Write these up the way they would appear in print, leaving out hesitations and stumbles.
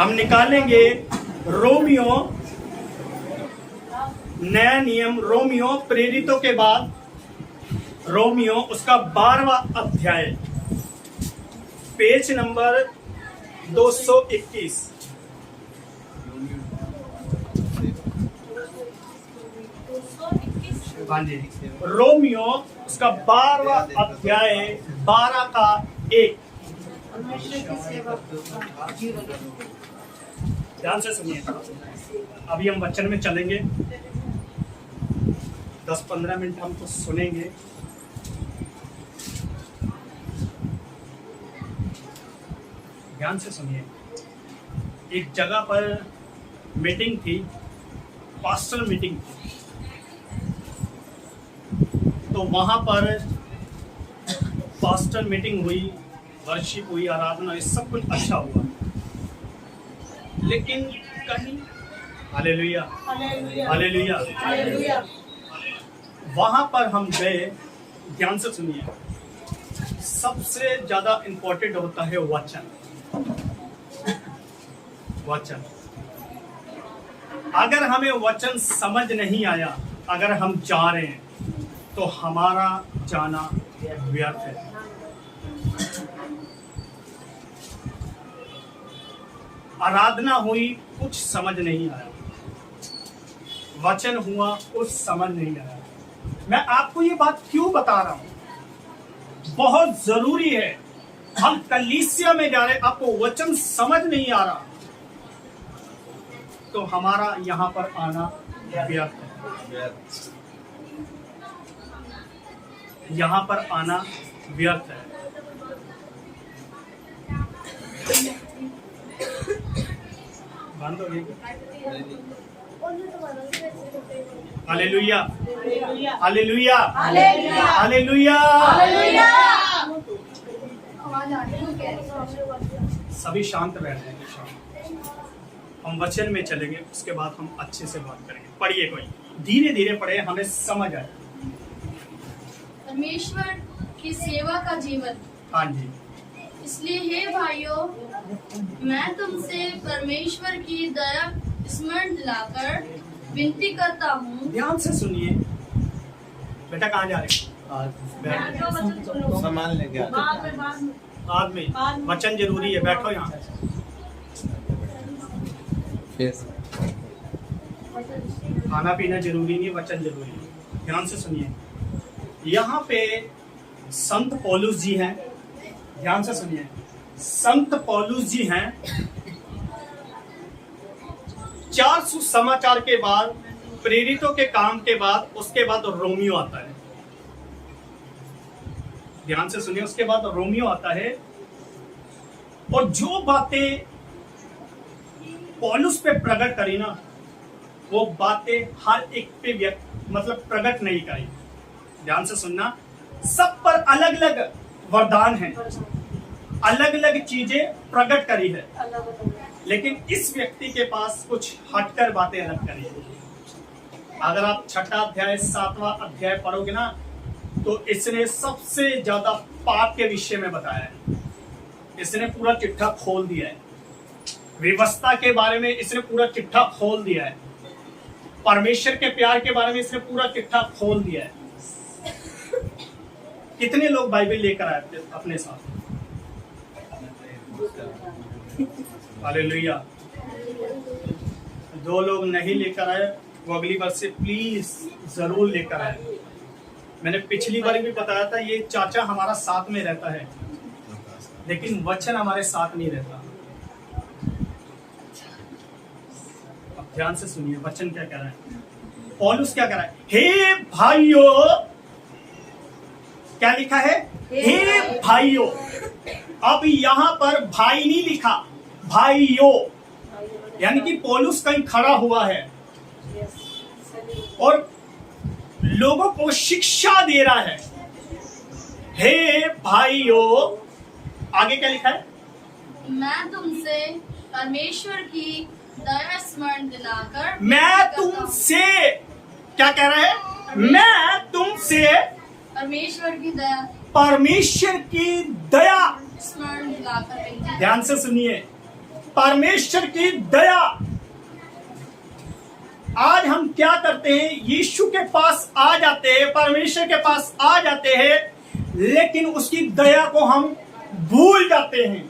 हम निकालेंगे रोमियो, नया नियम रोमियो प्रेरितों के बाद रोमियो उसका 12वां अध्याय, पेज नंबर 221। हाँ जी, रोमियो उसका 12वां अध्याय 12 का 1। ध्यान से सुनिए, अभी हम वचन में चलेंगे। 10-15 मिनट हम तो सुनेंगे। ध्यान से सुनिए। एक जगह पर मीटिंग थी, पास्टर मीटिंग थी, तो वहां पर पास्टर मीटिंग हुई, वर्शिप हुई, आराधना, ये सब कुछ अच्छा हुआ। लेकिन कहीं हालेलुया हालेलुया हालेलुया, वहां पर हम गए। ध्यान से सुनिए, सबसे ज्यादा इंपॉर्टेंट होता है वचन। वचन, अगर हमें वचन समझ नहीं आया, अगर हम जा रहे हैं तो हमारा जाना व्यर्थ है। आराधना हुई, कुछ समझ नहीं आया, वचन हुआ, कुछ समझ नहीं आया। मैं आपको ये बात क्यों बता रहा हूं? बहुत जरूरी है। हम कलीसिया में जा रहे, आपको वचन समझ नहीं आ रहा तो हमारा यहां पर आना व्यर्थ है। यहां पर आना व्यर्थ है। बंद हो गई। Hallelujah hallelujah hallelujah. सभी शांत रह रहे हैं। हम वचन में चलेंगे, उसके बाद हम अच्छे से बात करेंगे। पढ़िए, कोई धीरे धीरे पढ़े, हमें समझ आए। परमेश्वर की सेवा का जीवन। हाँ जी। इसलिए हे भाइयों, मैं तुमसे परमेश्वर की दया स्मरण दिलाकर विनती करता हूँ। ध्यान से सुनिए बेटा, कहाँ जा रहे? सामान लेके बाद में वचन जरूरी है, बैठो यहाँ। खाना पीना जरूरी नहीं, वचन जरूरी है। ध्यान से सुनिए, यहाँ पे संत पौलुस जी हैं। ध्यान से सुनिए, संत पौलुस जी हैं। 4 सुसमाचार के बाद, प्रेरितों के काम के बाद, उसके बाद रोमियो आता है। ध्यान से सुनिए, उसके बाद रोमियो आता है। और जो बातें पौलुस पे प्रकट करी ना, वो बातें हर एक पे मतलब प्रकट नहीं करी। ध्यान से सुनना, सब पर अलग अलग वरदान हैं, अलग अलग चीजें प्रकट करी है, लेकिन इस व्यक्ति के पास कुछ हटकर बातें अलग करी है। अगर आप 6वां अध्याय 7वां अध्याय पढ़ोगे ना, तो इसने सबसे ज्यादा पाप के विषय में बताया है। इसने पूरा चिट्ठा खोल दिया है। व्यवस्था के बारे में इसने पूरा चिट्ठा खोल दिया है। परमेश्वर के प्यार के बारे में इसने पूरा चिट्ठा खोल दिया है। कितने लोग बाइबल लेकर आए थे अपने साथ? हालेलुया। 2 लोग नहीं लेकर आए, वो अगली बार से प्लीज जरूर लेकर आए। मैंने पिछली बार भी बताया था, ये चाचा हमारा साथ में रहता है, लेकिन वचन हमारे साथ नहीं रहता। अब ध्यान से सुनिए, वचन क्या कह रहा है, पौलुस क्या कह रहा है। हे भाइयों, क्या लिखा है? हे भाइयों। अब यहां पर भाई नहीं लिखा, भाइयों, यानी कि पौलुस कहीं खड़ा हुआ है और लोगों को शिक्षा दे रहा है। हे भाइयों, आगे क्या लिखा है? मैं तुमसे परमेश्वर की दया स्मरण दिलाकर, मैं तुमसे, क्या कह रहा है? मैं तुमसे परमेश्वर की दया, परमेश्वर की दया स्मरण दिलाकर। ध्यान से सुनिए, परमेश्वर की दया। आज हम क्या करते हैं, यीशु के पास आ जाते हैं, परमेश्वर के पास आ जाते हैं, लेकिन उसकी दया को हम भूल जाते हैं।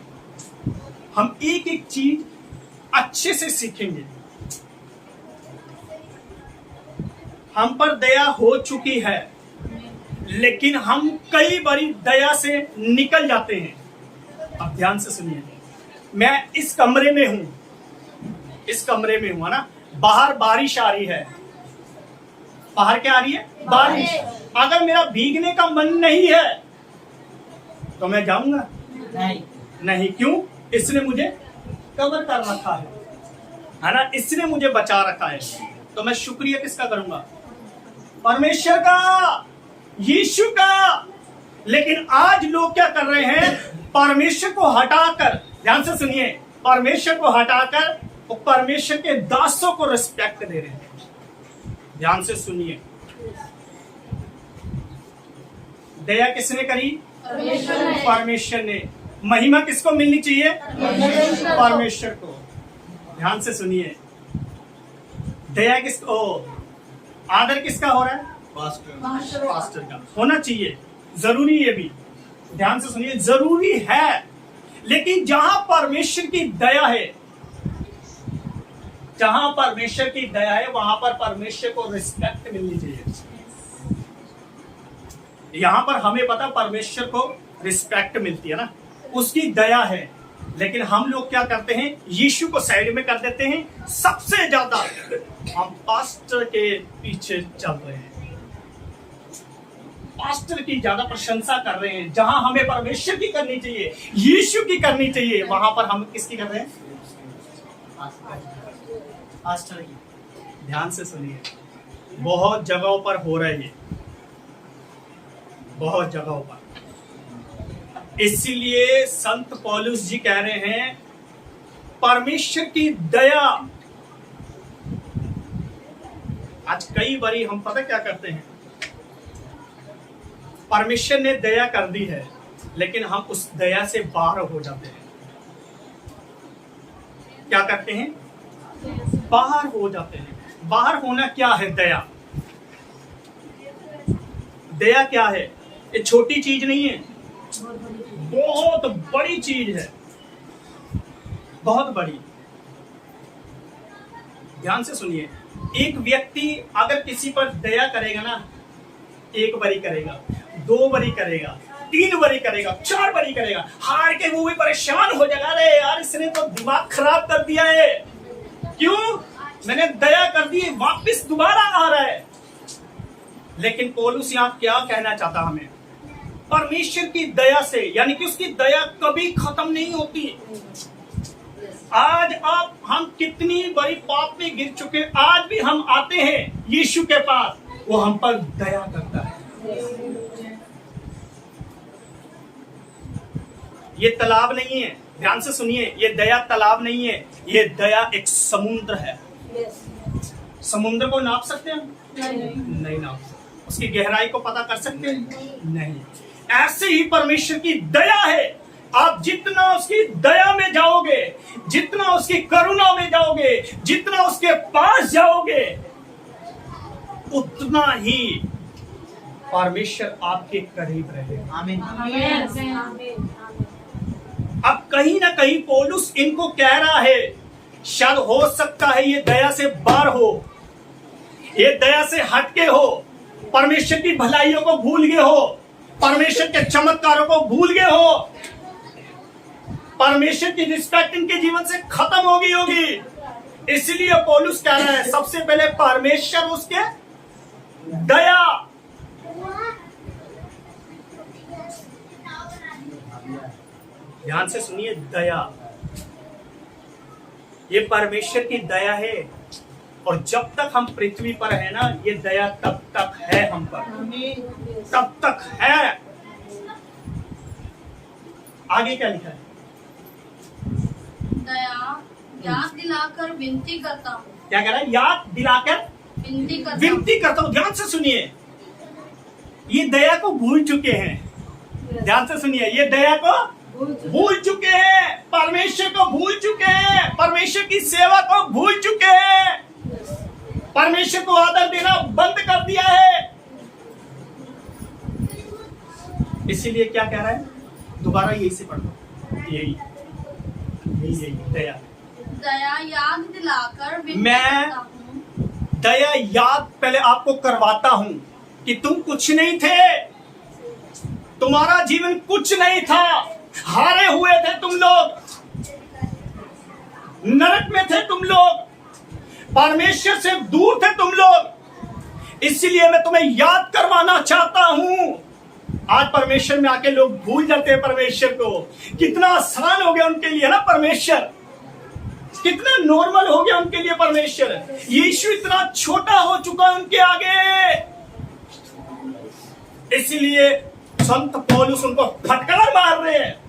हम एक एक चीज अच्छे से सीखेंगे। हम पर दया हो चुकी है, लेकिन हम कई बारी दया से निकल जाते हैं। अब ध्यान से सुनिए, मैं इस कमरे में हूं, है ना। बाहर बारिश आ रही है। बाहर क्या आ रही है? बारिश। अगर मेरा भीगने का मन नहीं है तो मैं जाऊंगा नहीं। क्यों? इसने मुझे कवर कर रखा है ना, इसने मुझे बचा रखा है। तो मैं शुक्रिया किसका करूंगा? परमेश्वर का, यीशु का। लेकिन आज लोग क्या कर रहे हैं, परमेश्वर को हटाकर, ध्यान से सुनिए, परमेश्वर को हटाकर वो परमेश्वर के दासों को रिस्पेक्ट दे रहे हैं। ध्यान से सुनिए, दया किसने करी? परमेश्वर ने। महिमा किसको मिलनी चाहिए? परमेश्वर को। ध्यान से सुनिए, दया किसको, आदर किसका हो रहा है? पास्टर का होना चाहिए, जरूरी है भी। ध्यान से सुनिए, जरूरी है। लेकिन जहां परमेश्वर की दया है, जहां परमेश्वर की दया है, वहां पर परमेश्वर को रिस्पेक्ट मिलनी चाहिए। यहां पर हमें पता परमेश्वर को रिस्पेक्ट मिलती है ना, उसकी दया है। लेकिन हम लोग क्या करते हैं, यीशु को साइड में कर देते हैं। सबसे ज्यादा हम पास्टर के पीछे चल रहे हैं, पास्टर की ज्यादा प्रशंसा कर रहे हैं। जहां हमें परमेश्वर की करनी चाहिए, यीशु की करनी चाहिए, वहां पर हम किसकी कर रहे हैं? पास्टर की। ध्यान से सुनिए, बहुत जगहों पर हो रहा है ये, बहुत जगहों पर। इसीलिए संत पौलुस जी कह रहे हैं, परमेश्वर की दया। आज कई बारी हम पता क्या करते हैं, परमेश्वर ने दया कर दी है, लेकिन हम उस दया से बाहर हो जाते हैं। क्या करते हैं? बाहर हो जाते हैं। बाहर होना क्या है? दया। दया क्या है? ये छोटी चीज नहीं है, बहुत बड़ी चीज है, बहुत बड़ी। ध्यान से सुनिए, एक व्यक्ति अगर किसी पर दया करेगा ना, एक बारी करेगा, 2 बारी करेगा, 3 बारी करेगा, 4 बारी करेगा, हार के वो भी परेशान हो जाएगा, अरे यार इसने तो दिमाग खराब कर दिया है। क्यों? मैंने दया कर दी, वापस दोबारा आ रहा है। लेकिन पौलुस यहां क्या कहना चाहता हमें? परमेश्वर की दया से, यानी कि उसकी दया कभी खत्म नहीं होती। आज हम कितनी बड़ी पाप में गिर चुके, आज भी हम आते हैं यीशु के पास, वो हम पर दया करता है। ये तालाब नहीं है, ध्यान से सुनिए, ये दया तालाब नहीं है, ये दया एक समुद्र है। समुद्र को नाप सकते हैं? नहीं नाप सकते। उसकी गहराई को पता कर सकते हैं? नहीं। ऐसे ही परमेश्वर की दया है। आप जितना उसकी दया में जाओगे, जितना उसकी करुणा में जाओगे, जितना उसके पास जाओगे, उतना ही परमेश्वर आपके करीब रहेगा। आमीन। अब कहीं ना कहीं पौलुस इनको कह रहा है, शायद हो सकता है ये दया से बाहर हो, ये दया से हटके हो, परमेश्वर की भलाइयों को भूल गए हो, परमेश्वर के चमत्कारों को भूल गए हो, परमेश्वर की रिस्पेक्ट इनके जीवन से खत्म हो गई होगी। इसलिए पौलुस कह रहा है, सबसे पहले परमेश्वर उसके दया। ध्यान से सुनिए, दया, ये परमेश्वर की दया है। और जब तक हम पृथ्वी पर है ना, ये दया तब तक है हम पर, तब तक है। आगे क्या लिखा है? दया याद दिलाकर विनती करता हूँ। क्या कह रहा है? याद दिलाकर विनती करता हूँ। ध्यान से सुनिए, ये दया को भूल चुके हैं। ध्यान से सुनिए, ये दया को भूल चुके हैं, परमेश्वर को भूल चुके हैं, परमेश्वर की सेवा को भूल चुके हैं, परमेश्वर को आदर देना बंद कर दिया है। इसीलिए क्या कह रहा है, दोबारा यही से पढ़ो, यही दया। दया याद दिलाकर विनती मैं करता हूँ। दया याद पहले आपको करवाता हूं कि तुम कुछ नहीं थे, तुम्हारा जीवन कुछ नहीं था, हारे हुए थे तुम लोग, नरक में थे तुम लोग, परमेश्वर से दूर थे तुम लोग। इसलिए मैं तुम्हें याद करवाना चाहता हूं। आज परमेश्वर में आके लोग भूल जाते हैं परमेश्वर को। कितना आसान हो गया उनके लिए ना परमेश्वर, कितना नॉर्मल हो गया उनके लिए परमेश्वर। यीशु इतना छोटा हो चुका है उनके आगे। इसलिए संत पौलुस उनको फटकार मार रहे हैं।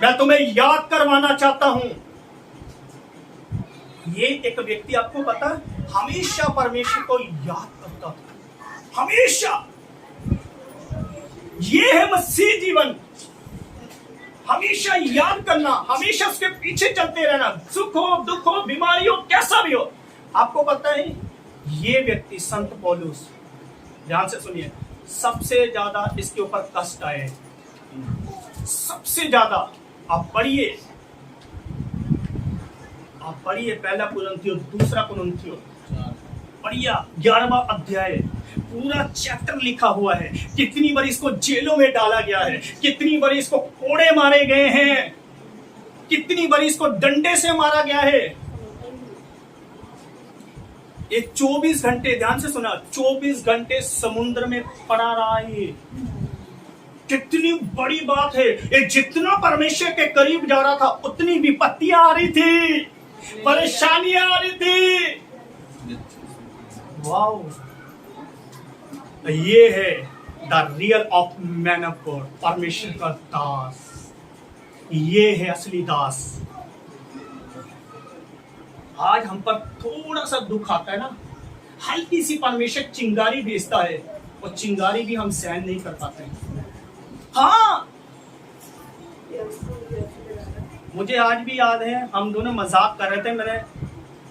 मैं तुम्हें याद करवाना चाहता हूं। ये एक व्यक्ति, आपको पता है, हमेशा परमेश्वर को याद करता था, हमेशा। ये है मसीह जीवन, हमेशा याद करना, हमेशा उसके पीछे चलते रहना, सुख हो दुख हो बीमारी हो कैसा भी हो। आपको पता है ये व्यक्ति संत पौलुस, ध्यान से सुनिए, सबसे ज्यादा इसके ऊपर कष्ट आए, सबसे ज्यादा। आप पढ़िए पहला कुरिन्थियों, दूसरा कुरिन्थियों पढ़िए, 11वां अध्याय, पूरा चैप्टर लिखा हुआ है। कितनी बार इसको जेलों में डाला गया है, कितनी बार इसको कोड़े मारे गए हैं, कितनी बार इसको डंडे से मारा गया है। ये 24 घंटे, ध्यान से सुना, 24 घंटे समुद्र में पड़ा रहा है। कितनी बड़ी बात है ये। जितना परमेश्वर के करीब जा रहा था उतनी विपत्तियां आ रही थी, परेशानियां आ रही थी। वाओ, ये है the real of man of God, परमेश्वर का दास। ये है असली दास। आज हम पर थोड़ा सा दुख आता है ना, हल्की सी परमेश्वर चिंगारी भेजता है, और चिंगारी भी हम सहन नहीं कर पाते हैं। हाँ, मुझे आज भी याद है, हम दोनों मजाक कर रहे थे। मैंने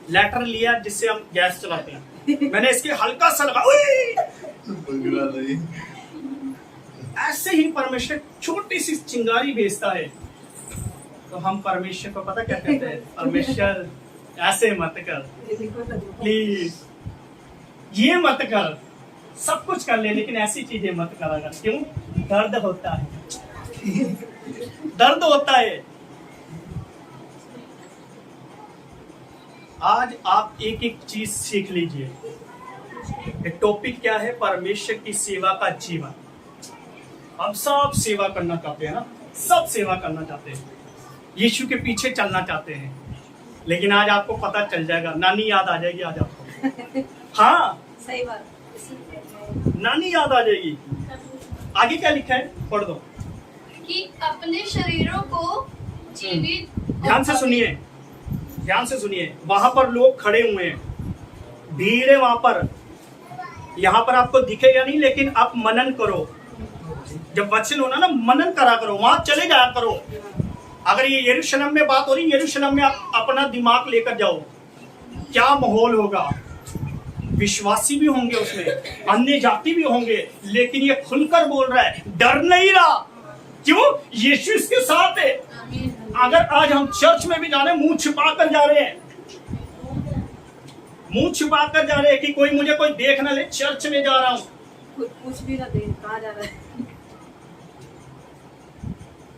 लेटर लिया जिससे हम गैस चलाते हैं, मैंने इसके हल्का सा लगा, ऐसे ही परमेश्वर छोटी सी चिंगारी भेजता है। तो हम परमेश्वर को पता क्या कहते हैं, परमेश्वर ऐसे मत कर प्लीज, ये मत कर, सब कुछ कर ले लेकिन ऐसी चीजें मत करा कर। क्यों? दर्द होता है, दर्द होता है। आज आप एक एक चीज सीख लीजिए। टॉपिक क्या है? परमेश्वर की सेवा का जीवन। हम सब सेवा करना चाहते हैं ना, सब सेवा करना चाहते हैं, यीशु के पीछे चलना चाहते हैं। लेकिन आज आपको पता चल जाएगा, नानी याद आ जाएगी आज आपको। हाँ सही बात, नानी याद आ जाएगी। आगे क्या लिखा है, पढ़ दो। कि अपने शरीरों को जीवित, ध्यान से सुनिए, ध्यान से सुनिए। वहां पर लोग खड़े हुए हैं, भीड़ है वहां पर। यहाँ पर आपको दिखेगा नहीं, लेकिन आप मनन करो। जब वचन होना ना, मनन करा करो, वहां चले जाया करो। अगर ये यरूशलेम में बात हो रही, यरूशलेम में आप अपना दिमाग लेकर जाओ, क्या माहौल होगा। विश्वासी भी होंगे उसमें, अन्य जाति भी होंगे, लेकिन ये खुलकर बोल रहा है, डर नहीं रहा। क्यों? यीशु इसके साथ है। अगर आज हम चर्च में भी जा रहे हैं, मुंह छिपा कर जा रहे हैं, मुंह छिपा कर जा रहे हैं कि कोई मुझे कोई देख ना ले, चर्च में जा रहा हूं, कुछ भी ना देख, कहाँ जा रहा है,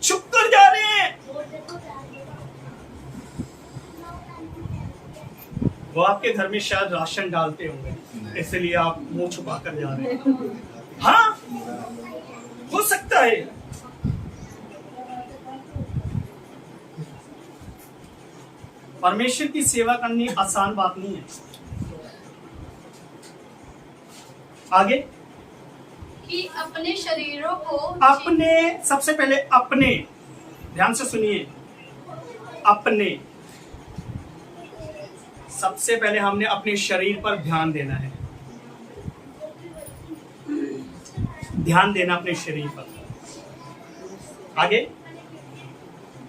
छुप कर जा रहे हैं। वो आपके घर में शायद राशन डालते होंगे, इसलिए आप मुंह छुपा कर जा रहे हैं। हाँ, हो सकता है। परमेश्वर की सेवा करनी आसान बात नहीं है। आगे, कि अपने शरीरों को अपने, सबसे पहले अपने, ध्यान से सुनिए, अपने, सबसे पहले हमने अपने शरीर पर ध्यान देना है, ध्यान देना अपने शरीर पर। आगे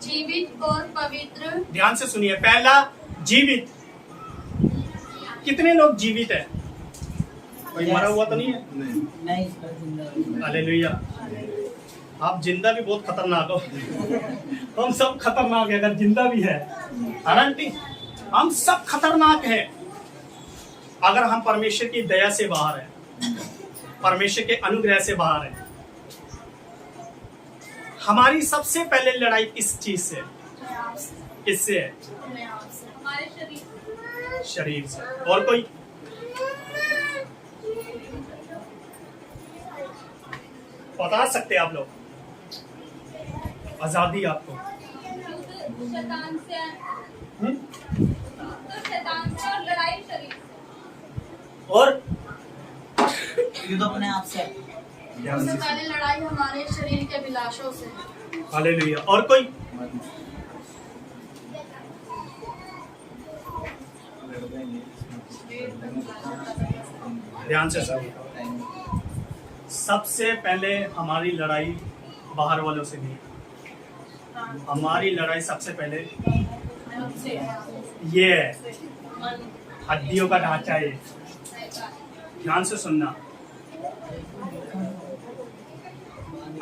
जीवित और पवित्र। ध्यान से सुनिए, पहला जीवित। कितने लोग जीवित है? कोई मरा हुआ तो नहीं है? नहीं। हालेलुया। आप जिंदा भी बहुत खतरनाक हो। हम सब खतरनाक है अगर जिंदा भी है। हालांकि हम सब खतरनाक हैं अगर हम परमेश्वर की दया से बाहर हैं, परमेश्वर के अनुग्रह से बाहर हैं। हमारी सबसे पहले लड़ाई किस चीज से? किससे है? हमारे शरीर। शरीर से। और कोई? बता सकते आप लोग? आजादी आपको। शैतान से। तो शैतान से और लड़ाई शरीर से। और युद्ध अपने आप से। सबसे पहले लड़ाई हमारे शरीर के विलासों से। हालेलुया। और कोई? ध्यान से सुनिए, सबसे पहले हमारी लड़ाई बाहर वालों से नहीं, हमारी लड़ाई सबसे पहले ये है, हड्डियों का ढांचा है। ध्यान से सुनना,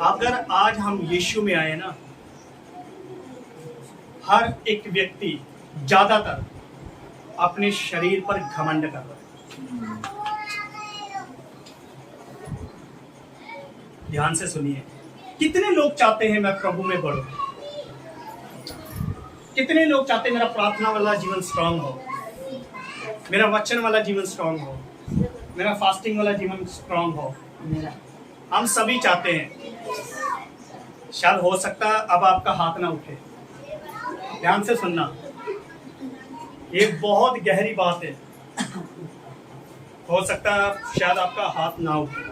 अगर आज हम यीशु में आए ना, हर एक व्यक्ति ज्यादातर अपने शरीर पर घमंड कर रहा है। ध्यान से सुनिए, कितने लोग चाहते हैं मैं प्रभु में बढ़ूं? कितने लोग चाहते हैं मेरा प्रार्थना वाला जीवन स्ट्रांग हो, मेरा वचन वाला जीवन स्ट्रांग हो, मेरा फास्टिंग वाला जीवन स्ट्रांग हो? हम सभी चाहते हैं। शायद हो सकता है अब आपका हाथ ना उठे। ध्यान से सुनना, ये बहुत गहरी बात है। हो सकता है शायद आपका हाथ ना उठे।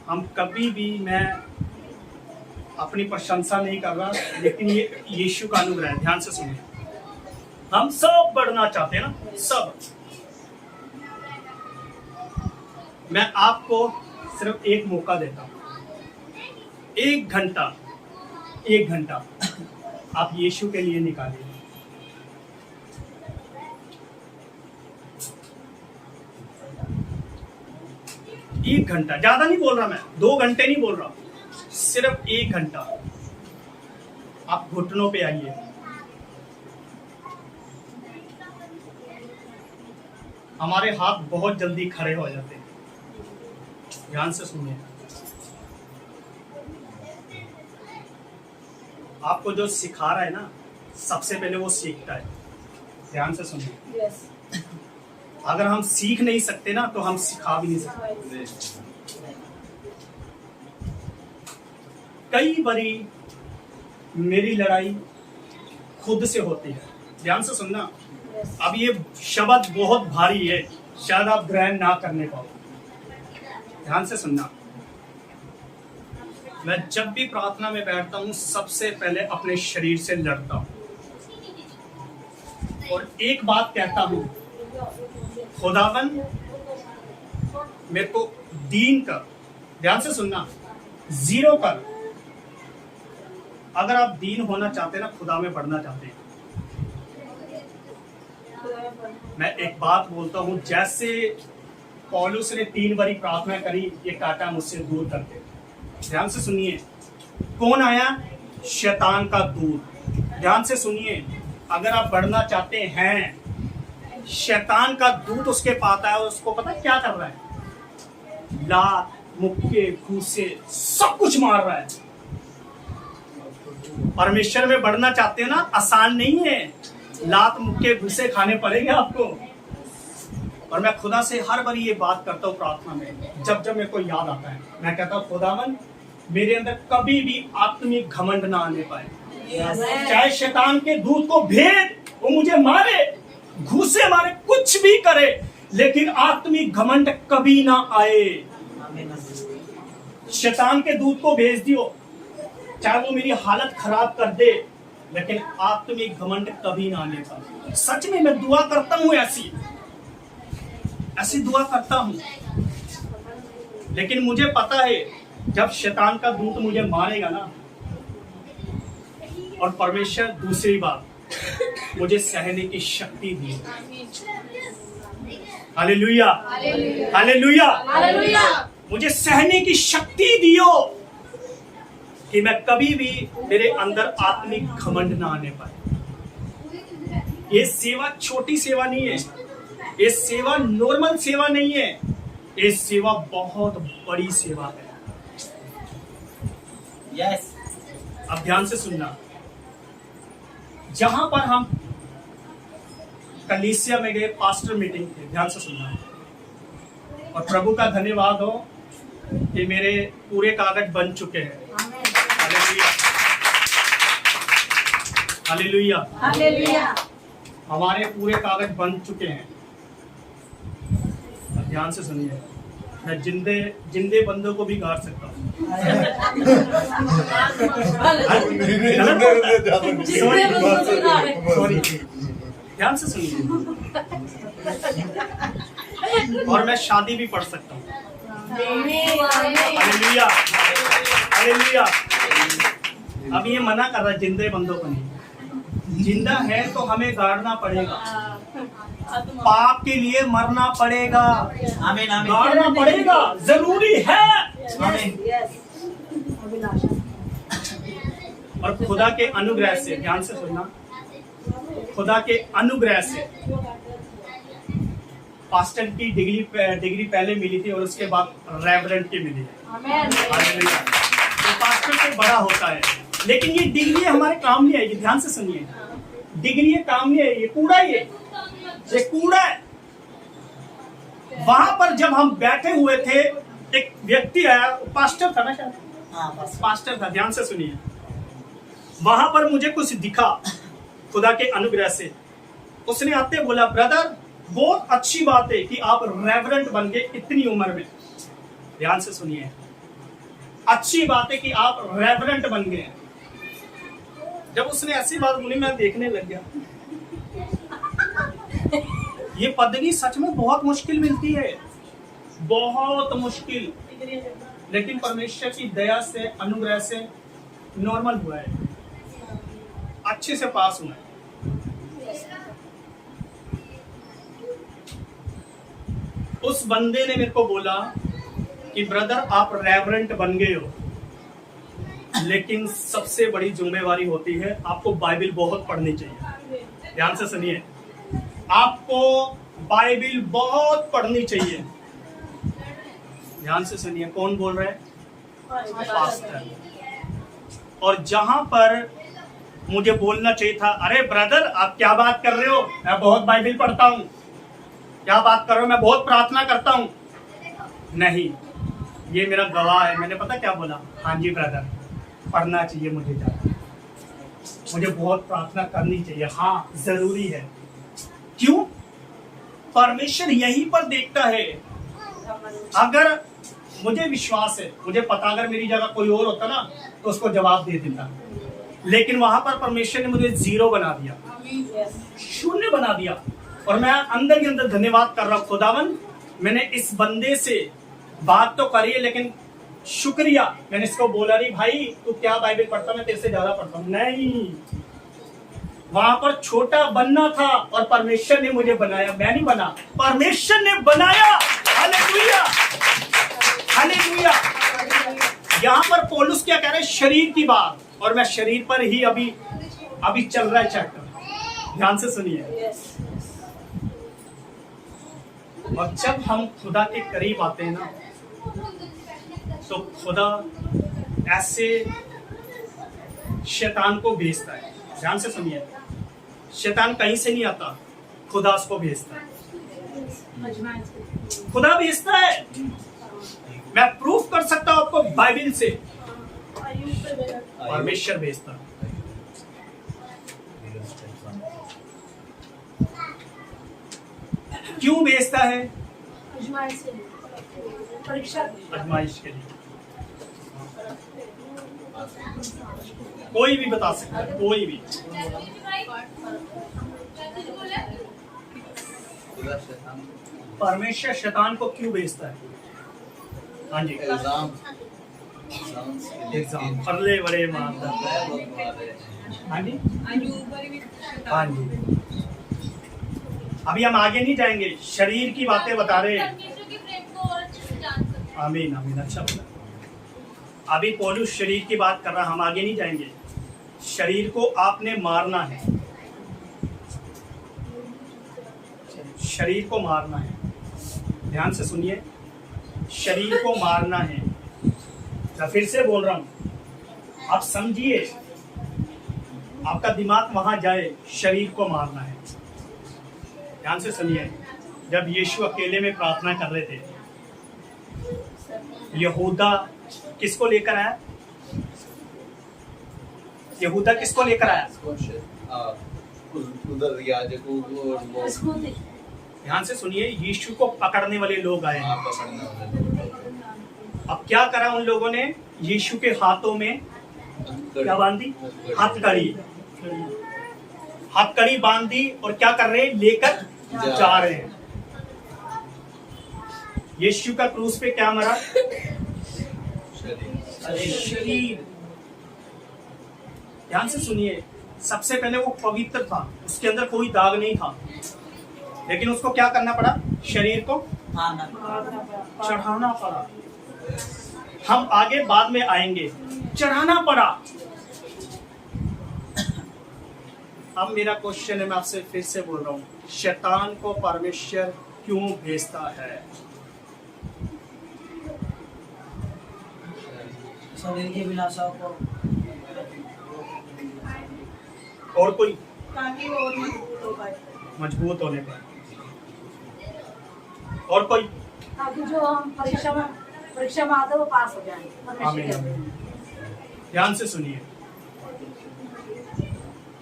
हम कभी भी, मैं अपनी प्रशंसा नहीं कर रहा, लेकिन ये यीशु का अनुग्रह है। ध्यान से सुनिए, हम सब बढ़ना चाहते हैं ना, सब। मैं आपको सिर्फ एक मौका देता हूं, 1 घंटा, 1 घंटा आप यीशु के लिए निकालिए। एक घंटा, ज्यादा नहीं बोल रहा मैं, 2 घंटे नहीं बोल रहा, सिर्फ 1 घंटा। आप घुटनों पे आइए, हमारे हाथ बहुत जल्दी खड़े हो जाते हैं। ध्यान से सुनिए, आपको जो सिखा रहा है ना, सबसे पहले वो सीखता है। ध्यान से सुनिए, अगर हम सीख नहीं सकते ना, तो हम सिखा भी नहीं सकते। कई बारी मेरी लड़ाई खुद से होती है। ध्यान से सुनना, अब ये शब्द बहुत भारी है, शायद आप ग्रहण ना करने पाओ। ध्यान से सुनना, मैं जब भी प्रार्थना में बैठता हूं, सबसे पहले अपने शरीर से लड़ता हूं और एक बात कहता हूं, खुदावन मेरे को दीन कर। ध्यान से सुनना, 0 कर। अगर आप दीन होना चाहते हैं ना, खुदा में बढ़ना चाहते हैं, मैं एक बात बोलता हूं, जैसे पौलुस ने 3 बारी प्रार्थना करी, ये कांटा मुझसे दूर करके। ध्यान से सुनिए, कौन आया? शैतान का दूत। ध्यान से सुनिए, अगर आप बढ़ना चाहते हैं, शैतान का दूत उसके पास आया, उसको पता क्या कर रहा है? लात, मुक्के, घूसे, सब कुछ मार रहा है। परमेश्वर में बढ़ना चाहते हैं ना, आसान नहीं है, लात, मुक्के, घूसे खाने पड़ेंगे आपको। और मैं खुदा से हर बार ये बात करता हूँ प्रार्थना में, जब जब मेरे को याद आता है, मैं कहता हूँ, खुदावन मेरे अंदर कभी भी आत्मिक घमंड ना आने पाए। चाहे शैतान के दूत को भेद, वो मुझे मारे, घूसे मारे, कुछ भी करे, लेकिन आत्मिक घमंड कभी ना आए। शैतान के दूत को भेज दियो, चाहे वो मेरी हालत खराब कर दे, लेकिन आत्मिक घमंड कभी ना आने पाए। सच में मैं दुआ करता हूँ, ऐसी दुआ करता हूँ। लेकिन मुझे पता है जब शैतान का दूत मुझे मारेगा ना, और परमेश्वर दूसरी बात मुझे सहने की शक्ति दी। Hallelujah, hallelujah, hallelujah. मुझे सहने की शक्ति दियो कि मैं कभी भी मेरे अंदर आत्मिक घमंड ना आने पाए। ये सेवा छोटी सेवा नहीं है, ये सेवा नॉर्मल सेवा नहीं है, ये सेवा बहुत बड़ी सेवा है। यस। अब ध्यान से सुनना, जहां पर हम कलीसिया में गए, पास्टर मीटिंग थे, ध्यान से सुनना, और प्रभु का धन्यवाद हो कि मेरे पूरे कागज बन चुके हैं। Hallelujah, hallelujah, hallelujah. हमारे पूरे कागज बन चुके हैं। अब ध्यान से सुनिए, मैं जिंदे बंदों को भी गाड़ सकता हूँ। सॉरी, ध्यान से सुनिए, और मैं शादी भी पढ़ सकता हूँ। Hallelujah, hallelujah. अब ये मना कर रहा है जिंदे बंदों को नहीं, जिंदा है तो हमें गाड़ना पड़ेगा, पाप के लिए मरना पड़ेगा, आमीन, आमीन। गाड़ना पड़ेगा, जरूरी है। आमीन। और खुदा के अनुग्रह से, ध्यान से सुनना, खुदा के अनुग्रह से पास्टर की डिग्री पहले मिली थी और उसके बाद रेवरेंट की मिली है। हालेलुया। तो पास्टर से बड़ा होता है, लेकिन ये डिग्री हमारे काम नहीं आएगी। ध्यान से सुनिए, डिग्री काम नहीं आएगी, ये कूड़ा ही है, ये कूड़ा है। वहां पर जब हम बैठे हुए थे, एक व्यक्ति आया, पास्टर था ना शायद, हाँ, बस। पास्टर था, ध्यान से सुनिए। वहां पर मुझे कुछ दिखा खुदा के अनुग्रह से। उसने आते बोला, ब्रदर बहुत अच्छी बात है कि आप रेवरेंट बन गए इतनी उम्र में। ध्यान से सुनिए, अच्छी बात है कि आप रेवरेंट बन गए। जब उसने ऐसी बात बोली, मैं देखने लग गया। ये पदवी सच में बहुत मुश्किल मिलती है, बहुत मुश्किल, लेकिन परमेश्वर की दया से, अनुग्रह से नॉर्मल हुआ है, अच्छे से पास हुआ है। उस बंदे ने मेरे को बोला कि ब्रदर आप रेवरेंट बन गए हो, लेकिन सबसे बड़ी जिम्मेवारी होती है आपको बाइबल बहुत पढ़नी चाहिए। ध्यान से सुनिए, आपको बाइबल बहुत पढ़नी चाहिए। ध्यान से सुनिए, कौन बोल रहा है? पास्टर। और जहां पर मुझे बोलना चाहिए था, अरे ब्रदर आप क्या बात कर रहे हो, मैं बहुत बाइबल पढ़ता हूं, क्या बात कर रहे हो, मैं बहुत प्रार्थना करता हूं। नहीं, ये मेरा गवाह है। मैंने पता क्या बोला, हाँ जी ब्रदर पढ़ना चाहिए मुझे ज्यादा, मुझे बहुत प्रार्थना करनी चाहिए, हाँ जरूरी है। क्यों? परमेश्वर यहीं पर देखता है। अगर मुझे विश्वास है, मुझे पता अगर मेरी जगह कोई और होता ना तो उसको जवाब दे देता, लेकिन वहां पर परमेश्वर ने मुझे जीरो बना दिया, शून्य बना दिया। और मैं अंदर ही अंदर धन्यवाद कर रहा हूं, खुदावन मैंने इस बंदे से बात तो करी है, लेकिन शुक्रिया। मैंने इसको बोला नहीं भाई तू क्या बाइबल पढ़ता, मैं तेरे से ज्यादा पढ़ता हूं, नहीं। वहां पर छोटा बनना था और परमेश्वर ने मुझे बनाया, मैं नहीं बना, परमेश्वर ने बनाया। Hallelujah, hallelujah. यहाँ पर पौलुस क्या कह रहे हैं, शरीर की बात, और मैं शरीर पर ही अभी चल रहा है चैप्टर। ध्यान से सुनिए। और जब हम खुदा के करीब आते हैं ना, तो खुदा ऐसे शैतान को भेजता है। ध्यान से सुनिए, शैतान कहीं से नहीं आता, खुदा उसको भेजता है, खुदा भेजता है। मैं प्रूफ कर सकता हूं आपको बाइबल से, परमेश्वर भेजता है। क्यों भेजता है? आजमाइश के लिए। कोई भी बता सकता है, कोई भी। परमेश्वर शैतान को क्यों भेजता है? हाँ जी एग्जाम एग्जाम परले बड़े मारता हाँ जी हाँ जी। अभी हम आगे नहीं जाएंगे, शरीर की बातें बता रहे हैं। परमेश्वर के प्रेम को और अच्छे से जान सकते हैं। आमीन आमीन, अच्छा बोला। अभी पौलुस शरीर की बात कर रहा, हम आगे नहीं जाएंगे। शरीर को आपने मारना है, शरीर को मारना है, ध्यान से सुनिए, शरीर को मारना है। मैं फिर से बोल रहा हूं, आप समझिए, आपका दिमाग वहां जाए, शरीर को मारना है। ध्यान से सुनिए, जब यीशु अकेले में प्रार्थना कर रहे थे, यहूदा किसको लेकर आया? यहूदा किसको लेकर आया? उधर याजकों को और वो उसको देख। ध्यान से सुनिए, यीशु को पकड़ने वाले लोग आए। वहाँ पकड़ने वाले अब क्या करा उन लोगों ने? यीशु के हाथों में क्या बांधी? हथकड़ी, हथकड़ी बांधी और क्या कर रहे हैं? लेकर जा रहे हैं। यीशु का क्रूस पे क्या मरा? शरीर। ध्यान से सुनिए, सबसे पहले वो पवित्र था, उसके अंदर कोई दाग नहीं था, लेकिन उसको क्या करना पड़ा? शरीर को चढ़ाना पड़ा। हम आगे बाद में आएंगे, चढ़ाना पड़ा। अब मेरा क्वेश्चन है, मैं आपसे फिर से बोल रहा हूं, शैतान को परमेश्वर क्यों भेजता है? शरीर की विलासाओं को, और कोई? ताकि वो और मजबूत हो पाए, मजबूत होने पर। और कोई? ताकि जो हम परीक्षा में आते वो पास हो जाए। आमीन आमीन। ध्यान से सुनिए,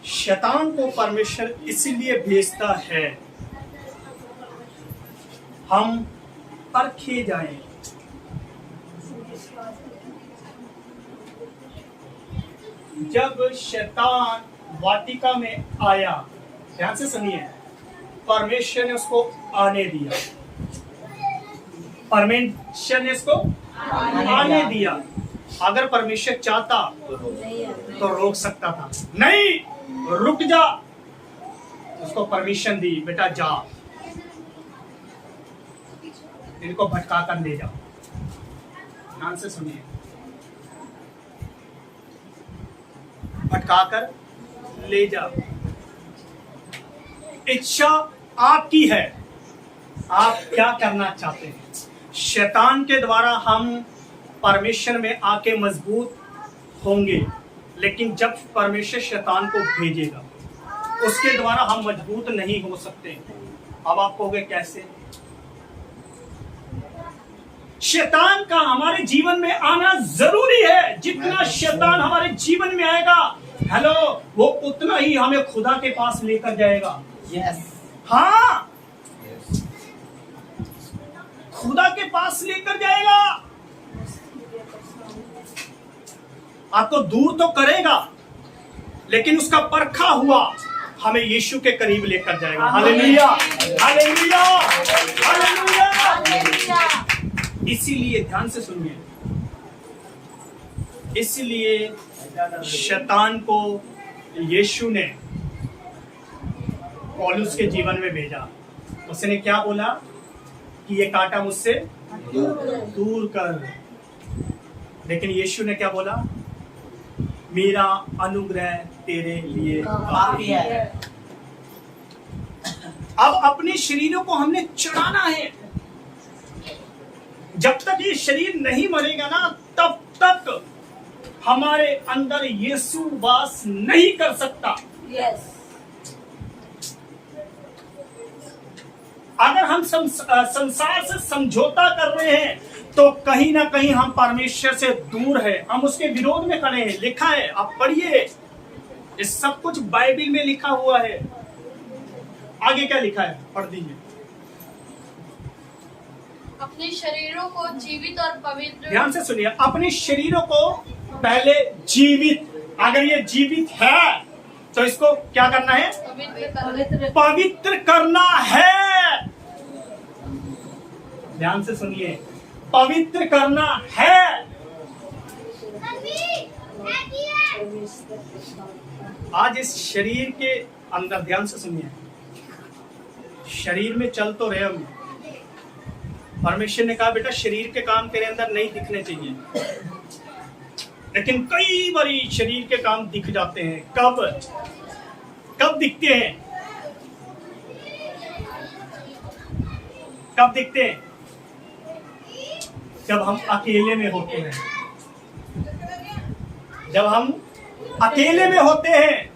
शैतान को परमेश्वर इसीलिए भेजता है, हम परखे जाएं। जब शैतान वाटिका में आया, ध्यान से सुनिए, परमेश्वर ने उसको आने दिया, परमेश्वर ने उसको आने दिया। अगर परमेश्वर चाहता तो रोक सकता था, नहीं, रुक जा, उसको परमिशन दी, बेटा जा, इनको भटका कर ले जाओ। ध्यान से सुनिए, भटका कर ले जाओ। इच्छा आपकी है, आप क्या करना चाहते हैं। शैतान के द्वारा हम परमेश्वर में आके मजबूत होंगे, लेकिन जब परमेश्वर शैतान को भेजेगा, उसके द्वारा हम मजबूत नहीं हो सकते। अब आप कहोगे कैसे? शैतान का हमारे जीवन में आना जरूरी है। जितना शैतान हमारे जीवन में आएगा, हेलो, वो उतना ही हमें खुदा के पास लेकर जाएगा। यस, हाँ, खुदा के पास लेकर जाएगा। आपको दूर तो करेगा, लेकिन उसका परखा हुआ हमें यीशु के करीब लेकर जाएगा। Hallelujah, hallelujah, hallelujah. इसीलिए ध्यान से सुनिए, इसलिए शैतान को यीशु ने पौलुस के जीवन में भेजा। उसने क्या बोला कि ये कांटा मुझसे दूर कर, लेकिन यीशु ने क्या बोला? मेरा अनुग्रह तेरे लिए काफी है। अब अपने शरीरों को हमने चढ़ाना है। जब तक ये शरीर नहीं मरेगा ना, तब तक हमारे अंदर यीशु वास नहीं कर सकता। यस, अगर हम संसार से समझौता कर रहे हैं, तो कहीं ना कहीं हम परमेश्वर से दूर है, हम उसके विरोध में खड़े हैं। लिखा है, आप पढ़िए, ये सब कुछ बाइबल में लिखा हुआ है। आगे क्या लिखा है, पढ़ दीजिए। अपने शरीरों को जीवित और पवित्र, ध्यान से सुनिए, अपने शरीरों को पहले जीवित, अगर ये जीवित है तो इसको क्या करना है? पवित्र करना है। ध्यान से सुनिए, पवित्र करना है। आज इस शरीर के अंदर ध्यान से सुनिए, शरीर में चल तो रहे हम, परमेश्वर ने कहा बेटा शरीर के काम तेरे अंदर नहीं दिखने चाहिए, लेकिन कई बारी शरीर के काम दिख जाते हैं। कब दिखते हैं? कब दिखते हैं? जब हम अकेले में होते हैं। जब हम अकेले में होते हैं।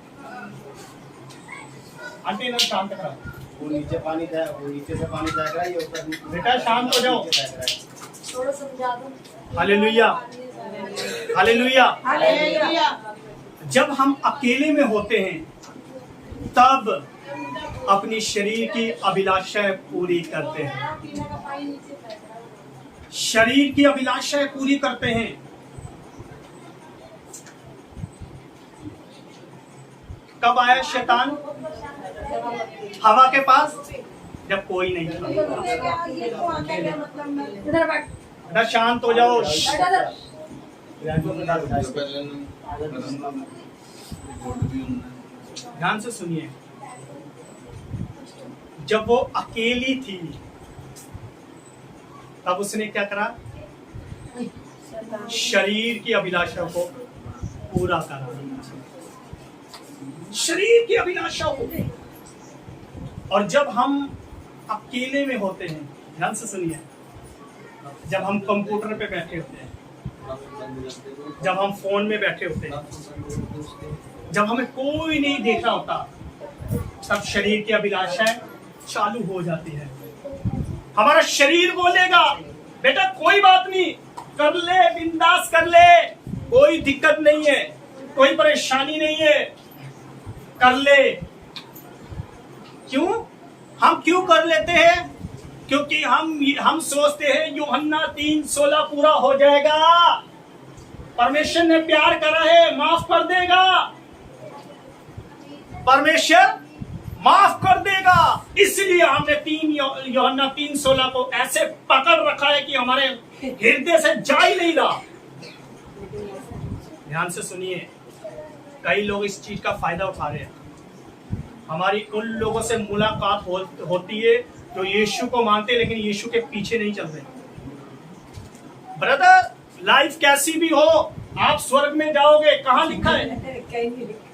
आंटी ना शांत करा, वो नीचे पानी था, वो नीचे से पानी जाएगा, ये ऊपर बेटा शांत हो जाओ। थोड़ा समझा दो। Hallelujah, hallelujah. हालेलुया। जब हम अकेले में होते हैं तब अपनी शरीर की अभिलाषाएं पूरी करते हैं। शरीर की अभिलाषाएं पूरी करते हैं। कब आया शैतान हवा के पास? जब कोई नहीं था। इधर बैठ। बेटा शांत हो जाओ। ध्यान से सुनिए, जब वो अकेली थी तब उसने क्या करा? शरीर की अभिलाषा को पूरा करा। शरीर की अभिलाषा को। और जब हम अकेले में होते हैं, ध्यान से सुनिए, जब हम कंप्यूटर पे बैठे होते हैं, जब हम फोन में बैठे होते हैं, जब हमें कोई नहीं देख रहा होता, तब शरीर की अभिलाषाएं चालू हो जाती है। हमारा शरीर बोलेगा बेटा कोई बात नहीं, कर ले, बिंदास कर ले, कोई दिक्कत नहीं है, कोई परेशानी नहीं है, कर ले। क्यों? हम क्यों कर लेते हैं? क्योंकि हम सोचते हैं यूहन्ना 3:16 पूरा हो जाएगा, परमेश्वर ने प्यार करा है, माफ कर देगा, परमेश्वर माफ कर देगा। इसलिए हमने यूहन्ना 3:16 को ऐसे पकड़ रखा है कि हमारे हृदय से जा ही नहीं रहा। ध्यान से सुनिए, कई लोग इस चीज का फायदा उठा रहे हैं। हमारी उन लोगों से मुलाकात होती है जो यीशु को मानते हैं लेकिन यीशु के पीछे नहीं चल रहे। ब्रदर, लाइफ कैसी भी हो, आप स्वर्ग में जाओगे। कहाँ लिखा है?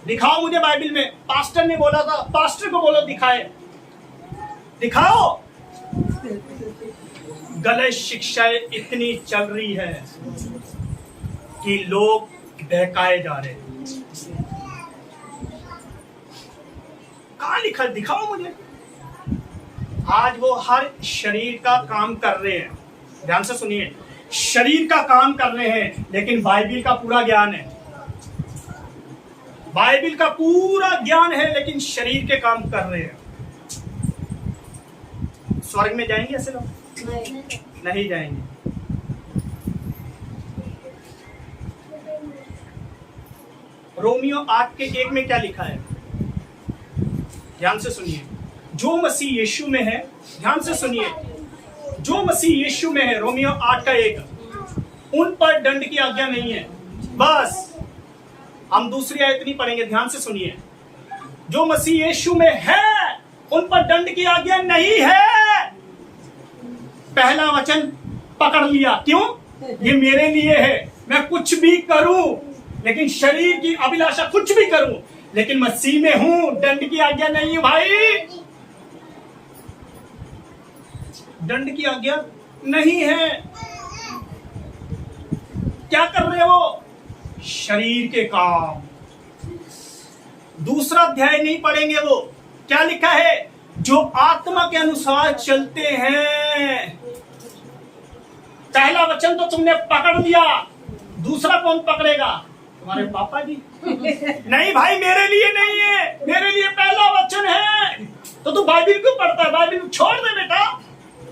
दिखाओ मुझे बाइबल में। पास्टर ने बोला था, पास्टर को बोलो दिखाए, दिखाओ। गलत शिक्षाएं इतनी चल रही है कि लोग बहकाए जा रहे हैं। कहाँ लिखा? दिखाओ मुझे। आज वो हर शरीर का काम कर रहे हैं। ध्यान से सुनिए, शरीर का काम कर रहे हैं लेकिन बाइबल का पूरा ज्ञान है। बाइबल का पूरा ज्ञान है लेकिन शरीर के काम कर रहे हैं। स्वर्ग में जाएंगे ऐसे लोग? नहीं जाएंगे। रोमियो 8:1 में क्या लिखा है? ध्यान से सुनिए, जो मसीह यीशु में है, ध्यान से सुनिए, जो मसीह यीशु में है, रोमियो 8:1, उन पर दंड की आज्ञा नहीं है। बस हम दूसरी आयत नहीं पढ़ेंगे, ध्यान से सुनिए। जो मसीह यीशु में है उन पर दंड की आज्ञा नहीं है। पहला वचन पकड़ लिया। क्यों? ये मेरे लिए है, मैं कुछ भी करूं, लेकिन शरीर की अभिलाषा कुछ भी करूं, लेकिन मसीह में हूं, दंड की आज्ञा नहीं है। भाई, दंड की आज्ञा नहीं है। क्या कर रहे हो? शरीर के काम। दूसरा अध्याय नहीं पढ़ेंगे। वो क्या लिखा है? जो आत्मा के अनुसार चलते हैं। पहला वचन तो तुमने पकड़ लिया, दूसरा कौन पकड़ेगा? तुम्हारे पापा जी। नहीं भाई, मेरे लिए नहीं है, मेरे लिए पहला वचन है। तो तू बाइबल क्यों पढ़ता है? बाइबल छोड़ दे बेटा।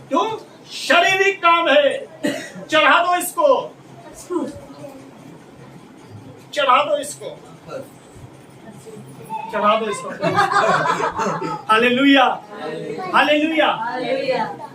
क्यों? शारीरिक काम है। चढ़ा दो इसको, चढ़ा दो इसको, चढ़ा दो इसको। Hallelujah, hallelujah.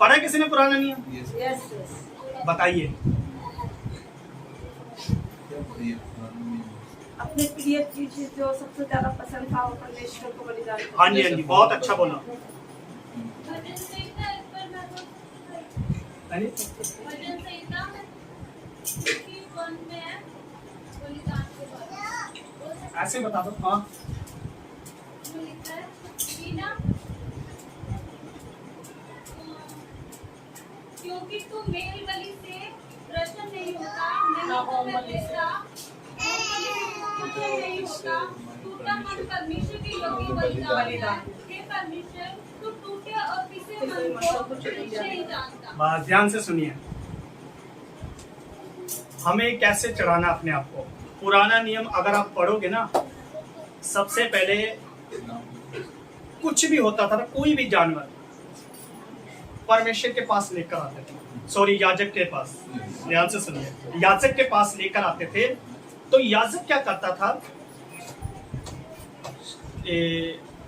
पढ़ा किसी ने पुराना नियम? ये यस यस। बताइए। अपने प्रिय चीज जो सबसे ज्यादा पसंद था वो परमेश्वर को बलिदान करो। हाँ जी, हाँ जी, बहुत अच्छा बोला। भजन संहिता इस पर मैं तो हाँ जी? भजन संहिता की 1 में है बलिदान के बारे में। ऐसे बता दो। हाँ, वो लिखा है कि ना क्योंकि तू मेल बलि से प्रसन्न नहीं होता, नहीं तो मैं तेरा नहीं होता। टूटा मन परमेश्वर के योग्य बलिदान है। हे परमेश्वर, तू टूटे और पिसे मन को नहीं जानता। बस ध्यान से सुनिए, हमें कैसे चढ़ाना अपने आप को। पुराना नियम अगर आप पढ़ोगे ना, सबसे पहले कुछ भी होता था ना, कोई भी जानवर परमेश्वर के पास लेकर आते थे, सॉरी याजक के पास, ध्यान से सुनिए, याजक के पास लेकर आते थे। तो याजक क्या करता था,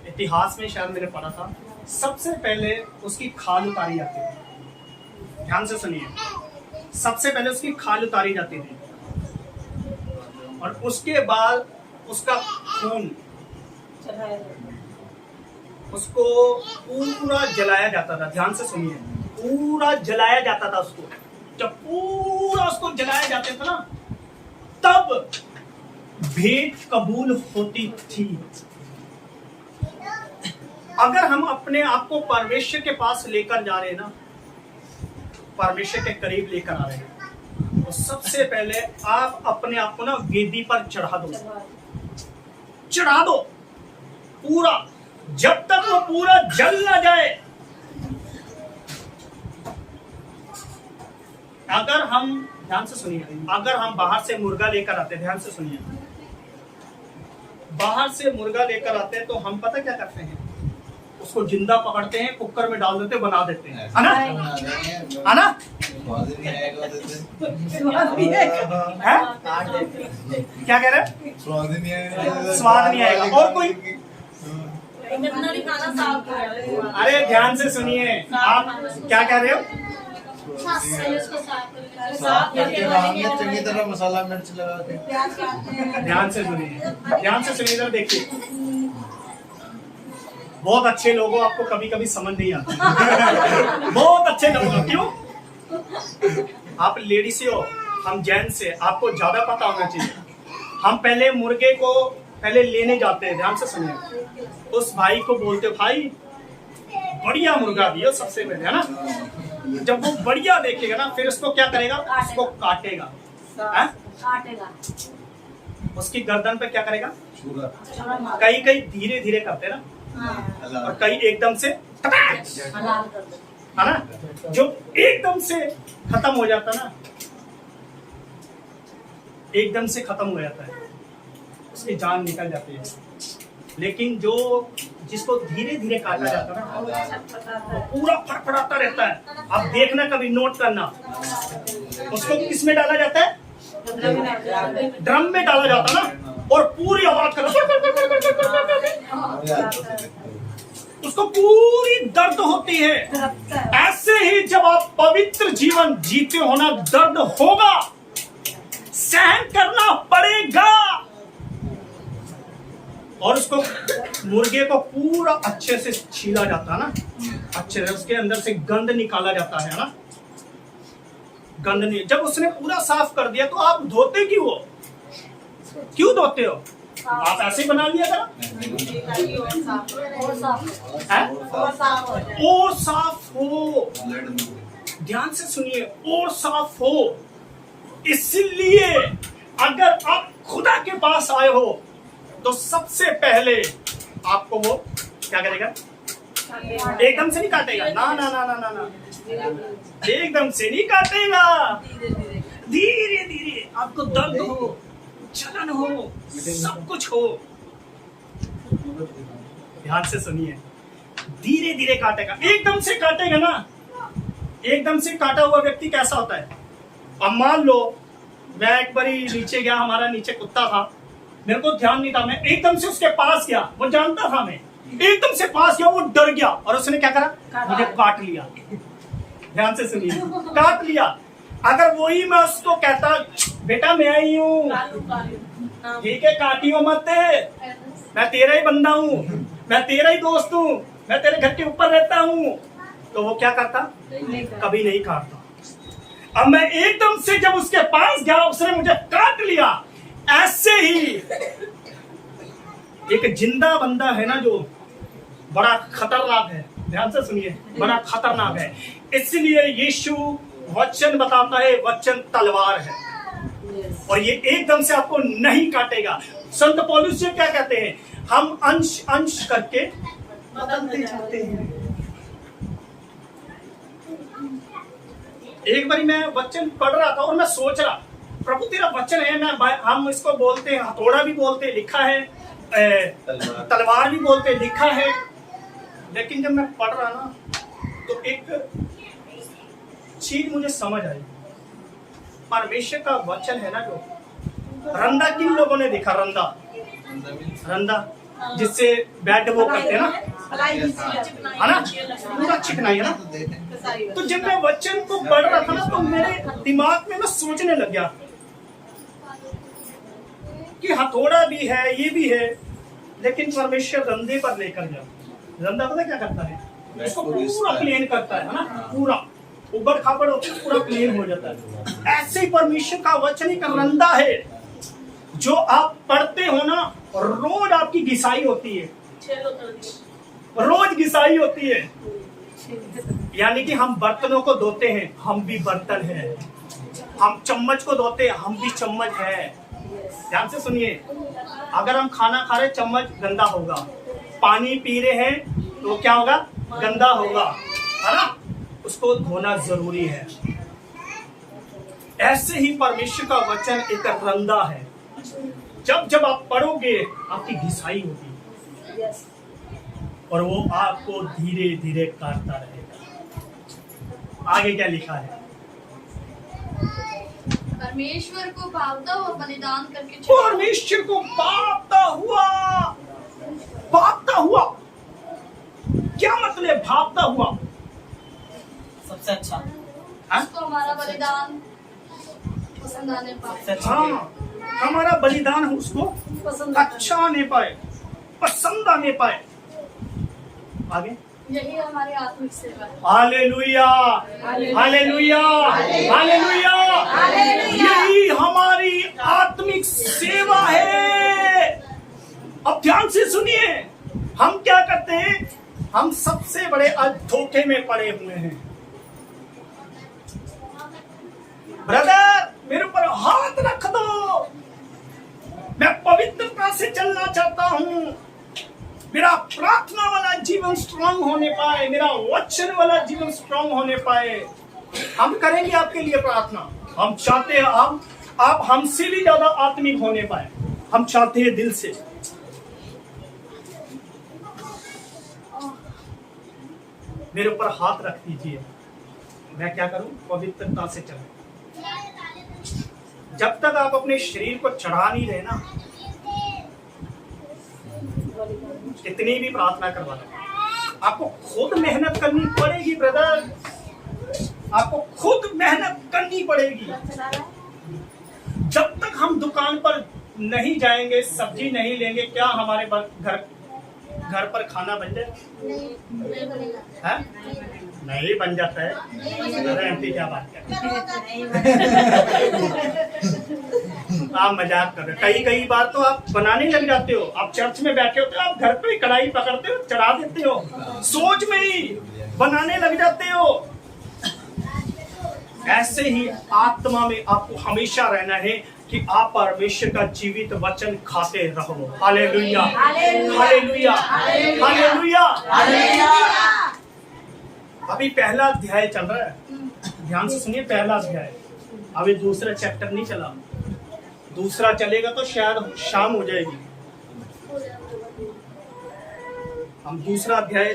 इतिहास में शायद मैंने पढ़ा था, सबसे पहले उसकी खाल उतारी जाती थी। ध्यान से सुनिए, सबसे पहले उसकी खाल उतारी जाती थी और उसके बाद उसका खून उसको पूरा जलाया जाता था। ध्यान से सुनिए, पूरा जलाया जाता था उसको। जब पूरा उसको जलाया जाता था ना, तब भेंट कबूल होती थी। अगर हम अपने आप को परमेश्वर के पास लेकर जा रहे हैं ना, परमेश्वर के करीब लेकर आ रहे हैं, तो सबसे पहले आप अपने आप को ना वेदी पर चढ़ा दो पूरा, जब तक वो पूरा जल ना जाए। अगर हम, ध्यान से सुनिए, अगर हम बाहर से मुर्गा लेकर आते, ध्यान से सुनिए, बाहर से मुर्गा लेकर आते हैं तो हम पता क्या करते हैं, उसको जिंदा पकड़ते हैं, कुकर में डाल देते, बना देते हैं, है ना? है ना? है? क्या कह रहे हैं? स्वाद नहीं आएगा। और कोई? खाना साफ कर। अरे ध्यान से सुनिए, आप क्या कह रहे हो? पहले उसको साफ करके साफ करके हमने चंगी तरह मसाला मिर्च लगा के प्याज काटते हैं। ध्यान से सुनिए, ध्यान से सुनिए, इधर देखिए। बहुत अच्छे लोगों, आपको कभी कभी समझ नहीं आता। बहुत अच्छे लोगों, क्यों? आप लेडीज हो, हम जेंट्स से, आपको ज्यादा पता होना चाहिए। हम पहले मुर्गे को पहले लेने जाते हैं, ध्यान से सुनिए, उस भाई को बोलते हो, भाई बढ़िया मुर्गा दियो सबसे पहले, है ना? जब वो बढ़िया देखेगा ना, फिर उसको क्या करेगा, उसको काटेगा, है? काटेगा, उसकी गर्दन पे क्या करेगा, छुरा मार, कई कई धीरे धीरे करते हैं ना, और कई एकदम से, हलाल कर दो। है ना? जो एकदम से खत्म हो जाता ना, एकदम से खत्म हो जाता है, उसकी जान निकल जाती है। लेकिन जो जिसको धीरे धीरे काटा जाता है ना, वो पूरा फड़फड़ाता रहता है। आप देखना, कभी नोट करना, उसको किस में डाला जाता है, ड्रम में डाला जाता है ना, और पूरी आवाज कर, उसको पूरी दर्द होती है। ऐसे ही जब आप पवित्र जीवन जीते हो ना, दर्द होगा, सहन करना पड़ेगा। और उसको, मुर्गे को पूरा अच्छे से छीला जाता है ना, अच्छे से उसके अंदर से गंद निकाला जाता है ना, गंद नहीं। जब उसने पूरा साफ कर दिया तो आप धोते क्यों हो? क्यों धोते हो? आप ऐसे बना लिया करो, और साफ हैं? और साफ हो जाए। और साफ हो, ध्यान से सुनिए, और साफ हो। इसलिए अगर आप खुदा के पास आए हो तो सबसे पहले आपको वो क्या करेगा, एकदम से नहीं काटेगा, ना ना ना ना ना ना, एकदम से नहीं काटेगा, धीरे धीरे। आपको दर्द हो, जलन हो, सब कुछ हो, ध्यान से सुनिए, धीरे धीरे काटेगा। एकदम से काटेगा ना, एकदम से काटा हुआ व्यक्ति कैसा होता है? अब मान लो मैं एक बारी नीचे गया, हमारा नीचे कुत्ता था, मेरे को ध्यान नहीं था, मैं एकदम से उसके पास गया, वो जानता था, मैं एकदम से पास गया, वो डर गया और उसने क्या करा, मुझे काट लिया। ध्यान से सुनिए, काट लिया। अगर वही मैं उसको कहता बेटा मैं आई हूँ, ठीक है काटियो मत, मैं तेरा ही बंदा हूँ, मैं तेरा ही दोस्त हूँ, मैं तेरे घर के ऊपर रहता हूँ, तो वो क्या करता? कभी नहीं काटता। अब मैं एकदम से जब उसके पास गया, उसने मुझे काट लिया। ऐसे ही एक जिंदा बंदा है ना जो बड़ा खतरनाक है, ध्यान से सुनिए, बड़ा खतरनाक है। इसलिए यीशु वचन बताता है, वचन तलवार है और ये एकदम से आपको नहीं काटेगा। संत पौलुस जी क्या कहते हैं? हम अंश अंश करके बदलते जाते हैं। एक बारी मैं वचन पढ़ रहा था और मैं सोच रहा, प्रभु तेरा वचन है, मैं हम इसको बोलते हैं हथौड़ा भी बोलते लिखा है, तलवार भी बोलते लिखा है, लेकिन जब मैं पढ़ रहा ना तो एक चीज मुझे समझ आई। परमेश्वर का वचन है ना जो रंदा, किन लोगों ने देखा? रंदा जिससे बैट वो करते हैं ना, है ना, पूरा चिकनाई है ना। तो जब मैं वचन को पढ़ रहा था ना तो मेरे दिमाग में मैं सोचने लग गया कि हथौड़ा भी है, ये भी है, लेकिन परमेश्वर रंदे पर लेकर गया। रंदा पता क्या करता है? इसको पूरा प्लेन करता है ना, पूरा उबड़ खाबड़ होकर पूरा प्लेन हो जाता है। ऐसे ही परमेश्वर का वचन एक रंदा है जो आप पढ़ते हो ना, रोज आपकी घिसाई होती है, रोज घिसाई होती है। यानी कि हम बर्तनों को धोते हैं, हम भी बर्तन हैं। हम चम्मच को धोते हैं, हम भी चम्मच है। ध्यान से सुनिए, अगर हम खाना खा रहे चम्मच गंदा होगा, पानी पी रहे हैं तो क्या होगा? गंदा होगा, है ना, उसको धोना जरूरी है। ऐसे ही परमेश्वर का वचन एक रंदा है, जब जब आप पढ़ोगे आपकी घिसाई होगी और वो आपको धीरे धीरे काटता रहेगा। आगे क्या लिखा है? परमेश्वर को भावता हुआ बलिदान करके परमेश्वर को भावता हुआ क्या मतलब? भावता हुआ सबसे अच्छा, उसको हमारा बलिदान पसंद आने पाए। हाँ, हमारा बलिदान उसको अच्छा आने पाए, पसंद आने पाए। आगे यही हमारी आत्मिक सेवा है। Hallelujah, hallelujah, hallelujah. यही हमारी आत्मिक सेवा है। अब ध्यान से सुनिए, हम क्या करते हैं? हम सबसे बड़े धोखे में पड़े हुए हैं। ब्रदर मेरे ऊपर हाथ रख दो, मैं पवित्रता से चलना चाहता हूँ, मेरा प्रार्थना वाला जीवन स्ट्रांग होने पाए, मेरा वचन वाला जीवन स्ट्रांग होने पाए। हम करेंगे आपके लिए प्रार्थना। हम चाहते हैं आप हमसे भी ज्यादा आत्मिक होने पाए, हम चाहते हैं दिल से। मेरे ऊपर हाथ रख दीजिए, मैं क्या करूं? पवित्रता से चलूं। जब तक आप अपने शरीर को चढ़ा नहीं रहे ना, कितनी भी प्रार्थना करवा लो, आपको खुद मेहनत करनी पड़ेगी ब्रदर, आपको खुद मेहनत करनी पड़ेगी। जब तक हम दुकान पर नहीं जाएंगे, सब्जी नहीं लेंगे, क्या हमारे घर पर खाना बन जाए? नहीं बन जाता है। आंटी क्या बात कर आप मजाक कर रहे। कई बार तो आप बनाने लग जाते हो, आप चर्च में बैठे होते हो, आप घर पे कढ़ाई पकड़ते हो, चढ़ा देते हो, सोच में ही बनाने लग जाते हो। ऐसे ही आत्मा में आपको हमेशा रहना है कि आप परमेश्वर का जीवित वचन खाते रहो। Hallelujah, hallelujah, hallelujah. अभी पहला अध्याय चल रहा है, ध्यान से सुनिए, पहला अध्याय। अभी दूसरा चैप्टर नहीं चला, दूसरा चलेगा तो शायद शाम हो जाएगी। हम दूसरा अध्याय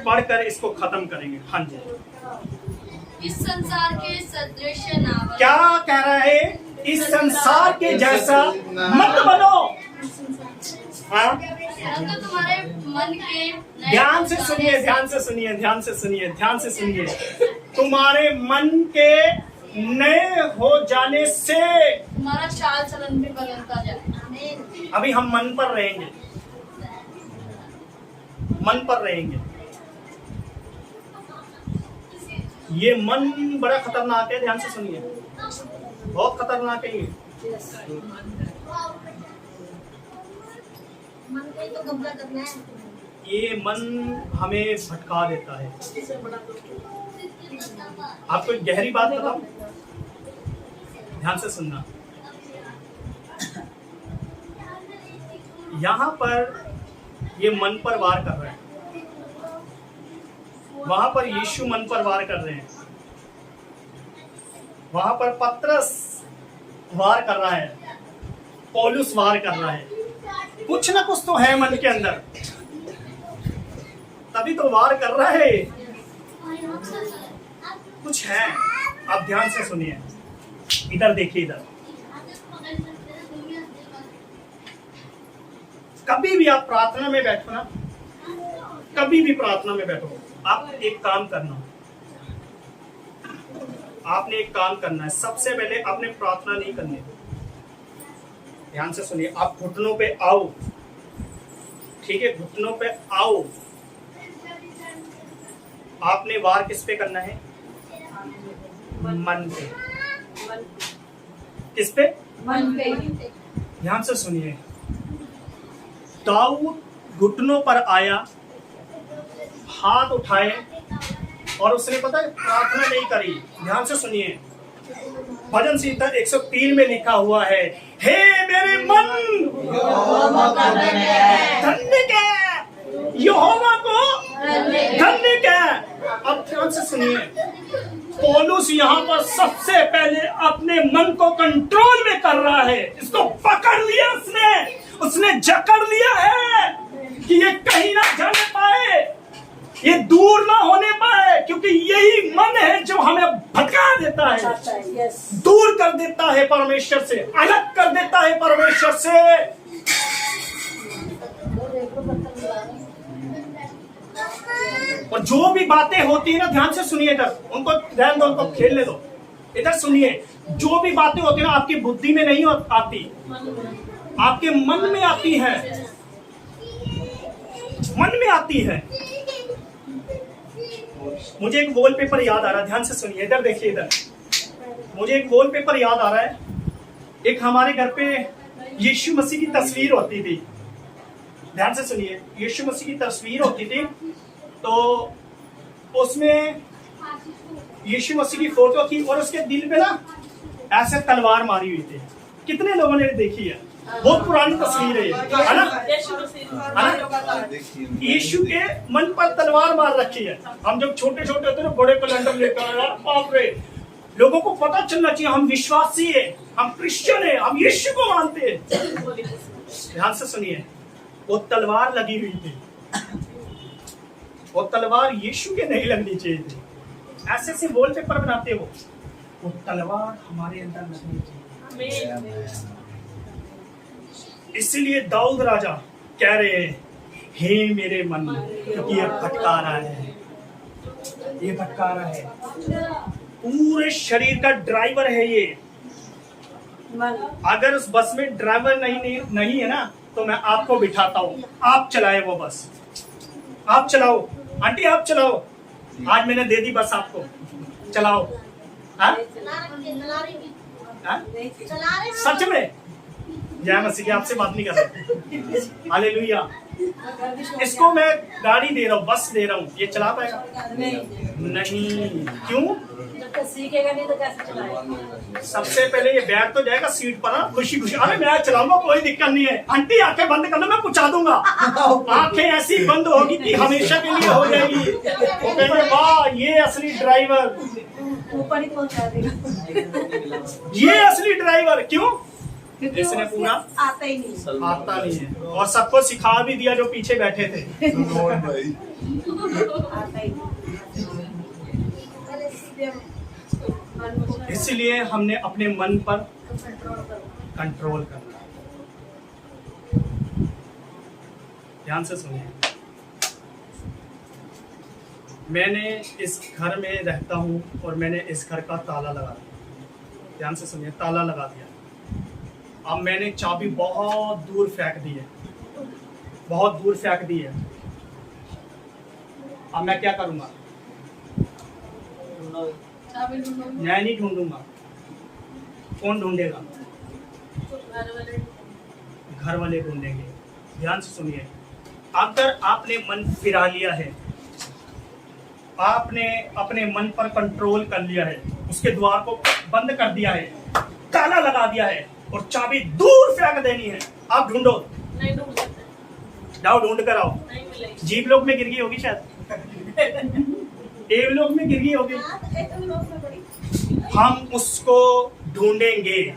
पढ़कर इसको खत्म करेंगे। हाँ जी, इस संसार के सदृश ना बनो। क्या कह रहा है? इस संसार के जैसा मत बनो। हाँ, तो तुम्हारे मन के नए ध्यान से हो सुनिए, जाने ध्यान से सुनिए, ध्यान से सुनिए, ध्यान से सुनिए। तुम्हारे मन के नए हो जाने से हमारा चाल चलन भी बदलता जाए। अभी हम मन पर रहेंगे, मन पर रहेंगे। ये मन बड़ा खतरनाक है, ध्यान से सुनिए, बहुत खतरनाक है ये। मन को तो कब्जा करना है। ये मन हमें भटका देता है। आपको एक गहरी बात बताऊं, ध्यान से सुनना। यहाँ पर ये मन पर वार कर रहे हैं, वहां पर यीशु मन पर वार कर रहे हैं, वहां पर पतरस वार कर रहा है, पौलुस वार कर रहा है। कुछ ना कुछ तो है मन के अंदर, तभी तो वार कर रहा है। कुछ है, आप ध्यान से सुनिए, इधर देखिए, इधर। कभी भी आप प्रार्थना में बैठो ना, कभी भी प्रार्थना में बैठो, आप एक काम करना, आपने एक काम करना है। सबसे पहले आपने प्रार्थना नहीं करनी है, ध्यान से सुनिए। आप घुटनों पे आओ, ठीक है, घुटनों पे आओ। आपने वार किस पे करना है? मन पे। किस पे? मन पे। ध्यान से सुनिए। दाऊद घुटनों पर आया, हाथ उठाए, और उसने पता है प्रार्थना नहीं करी। ध्यान से सुनिए, भजन संहिता 103 में लिखा हुआ है, हे मेरे मन धन्य क्या, यहोवा को धन्य क्या। अब ध्यान से सुनिए, पौलुस यहाँ पर सबसे पहले अपने मन को कंट्रोल में कर रहा है। इसको पकड़ लिया उसने जकड़ लिया है कि ये कहीं ना जाने पाए, ये दूर ना होने पाए, क्योंकि यही मन है जो हमें भटका देता है, दूर कर देता है परमेश्वर से, अलग कर देता है परमेश्वर से। और जो भी बातें होती है ना, ध्यान से सुनिए, इधर उनको ध्यान दो, उनको खेलने दो। इधर सुनिए, जो भी बातें होती है ना, आपकी बुद्धि में नहीं आती, आपके मन में आती है, मन में आती है। मुझे एक वॉलपेपर याद आ रहा है, ध्यान से सुनिए, इधर देखिए, इधर मुझे एक वॉलपेपर याद आ रहा है। एक हमारे घर पे यीशु मसीह की तस्वीर होती थी, ध्यान से सुनिए, यीशु मसीह की तस्वीर होती थी, तो उसमें यीशु मसीह की फोटो थी और उसके दिल पे ना ऐसे तलवार मारी हुई थी। कितने लोगों ने देखी है? बहुत पुरानी तस्वीर है ना? यीशु के मन पर तलवार मार रखी है। हम जब छोटे छोटे होते ना, बड़े कैलेंडर लेकर, बाप रे, लोगों को पता चलना चाहिए हम विश्वासी है, हम क्रिश्चियन है, हम यीशु को मानते हैं। ध्यान से सुनिए, वो तलवार लगी हुई थी, वो तलवार यीशु के नहीं लगनी चाहिए थी। ऐसे से वॉलपेपर बनाते वो तलवार हमारे अंदर लगनी चाहिए। इसीलिए दाऊद राजा कह रहे हैं, हे मेरे मन, क्योंकि ये भटका रहा है, ये भटका रहा है, पूरे शरीर का ड्राइवर है ये। अगर उस बस में ड्राइवर नहीं है ना, तो मैं आपको बिठाता हूँ, आप चलाए वो बस, आप चलाओ आंटी, आप चलाओ, आज मैंने दे दी बस आपको, चलाओ। हाँ? सच में जय मसीह की, आपसे बात नहीं कर सकते। हालेलुया। इसको मैं गाड़ी दे रहा हूँ, बस दे रहा हूँ, ये चला पाएगा? नहीं। क्यों? जब तक सीखेगा नहीं तो कैसे चलाएगा? सबसे पहले ये बैठ तो जाएगा सीट पर ना, खुशी खुशी, अरे मैं चलाऊंगा, कोई दिक्कत नहीं है। आंटी आंखें बंद कर लो, मैं पहुंचा दूंगा। आंखें ऐसी बंद होगी कि हमेशा के लिए हो जाएगी। वो कहेंगे वाह, ये असली ड्राइवर, ऊपर ही पहुंचा देगा। ये असली ड्राइवर। क्यों? क्योंकि इसने पूरा आता ही नहीं, आता नहीं है, और सबको सिखा भी दिया जो पीछे बैठे थे। आता ही नहीं। इसलिए हमने अपने मन पर कंट्रोल करना। ध्यान से सुनिए, मैंने इस घर में रहता हूँ और मैंने इस घर का ताला लगा दिया। ध्यान से सुनिए, ताला लगा दिया। अब मैंने चाबी बहुत दूर फेंक दी है, बहुत दूर फेंक दी है। अब मैं क्या करूँगा? चाबी ढूंढो। मैं नहीं ढूंढूंगा। कौन ढूंढेगा? घर वाले ढूंढेंगे। ध्यान से सुनिए, अगर आपने मन फिरा लिया है, आपने अपने मन पर कंट्रोल कर लिया है, उसके द्वार को बंद कर दिया है, ताला लगा दिया है और चाबी दूर फेंक देनी है, आप ढूंढो। नहीं ढूंढ सकते। जाओ ढूंढ कर आओ। नहीं मिलेगी। जीव लोग में गिर गई होगी शायद, देव लोग में गिर गई होगी। हम उसको ढूंढेंगे,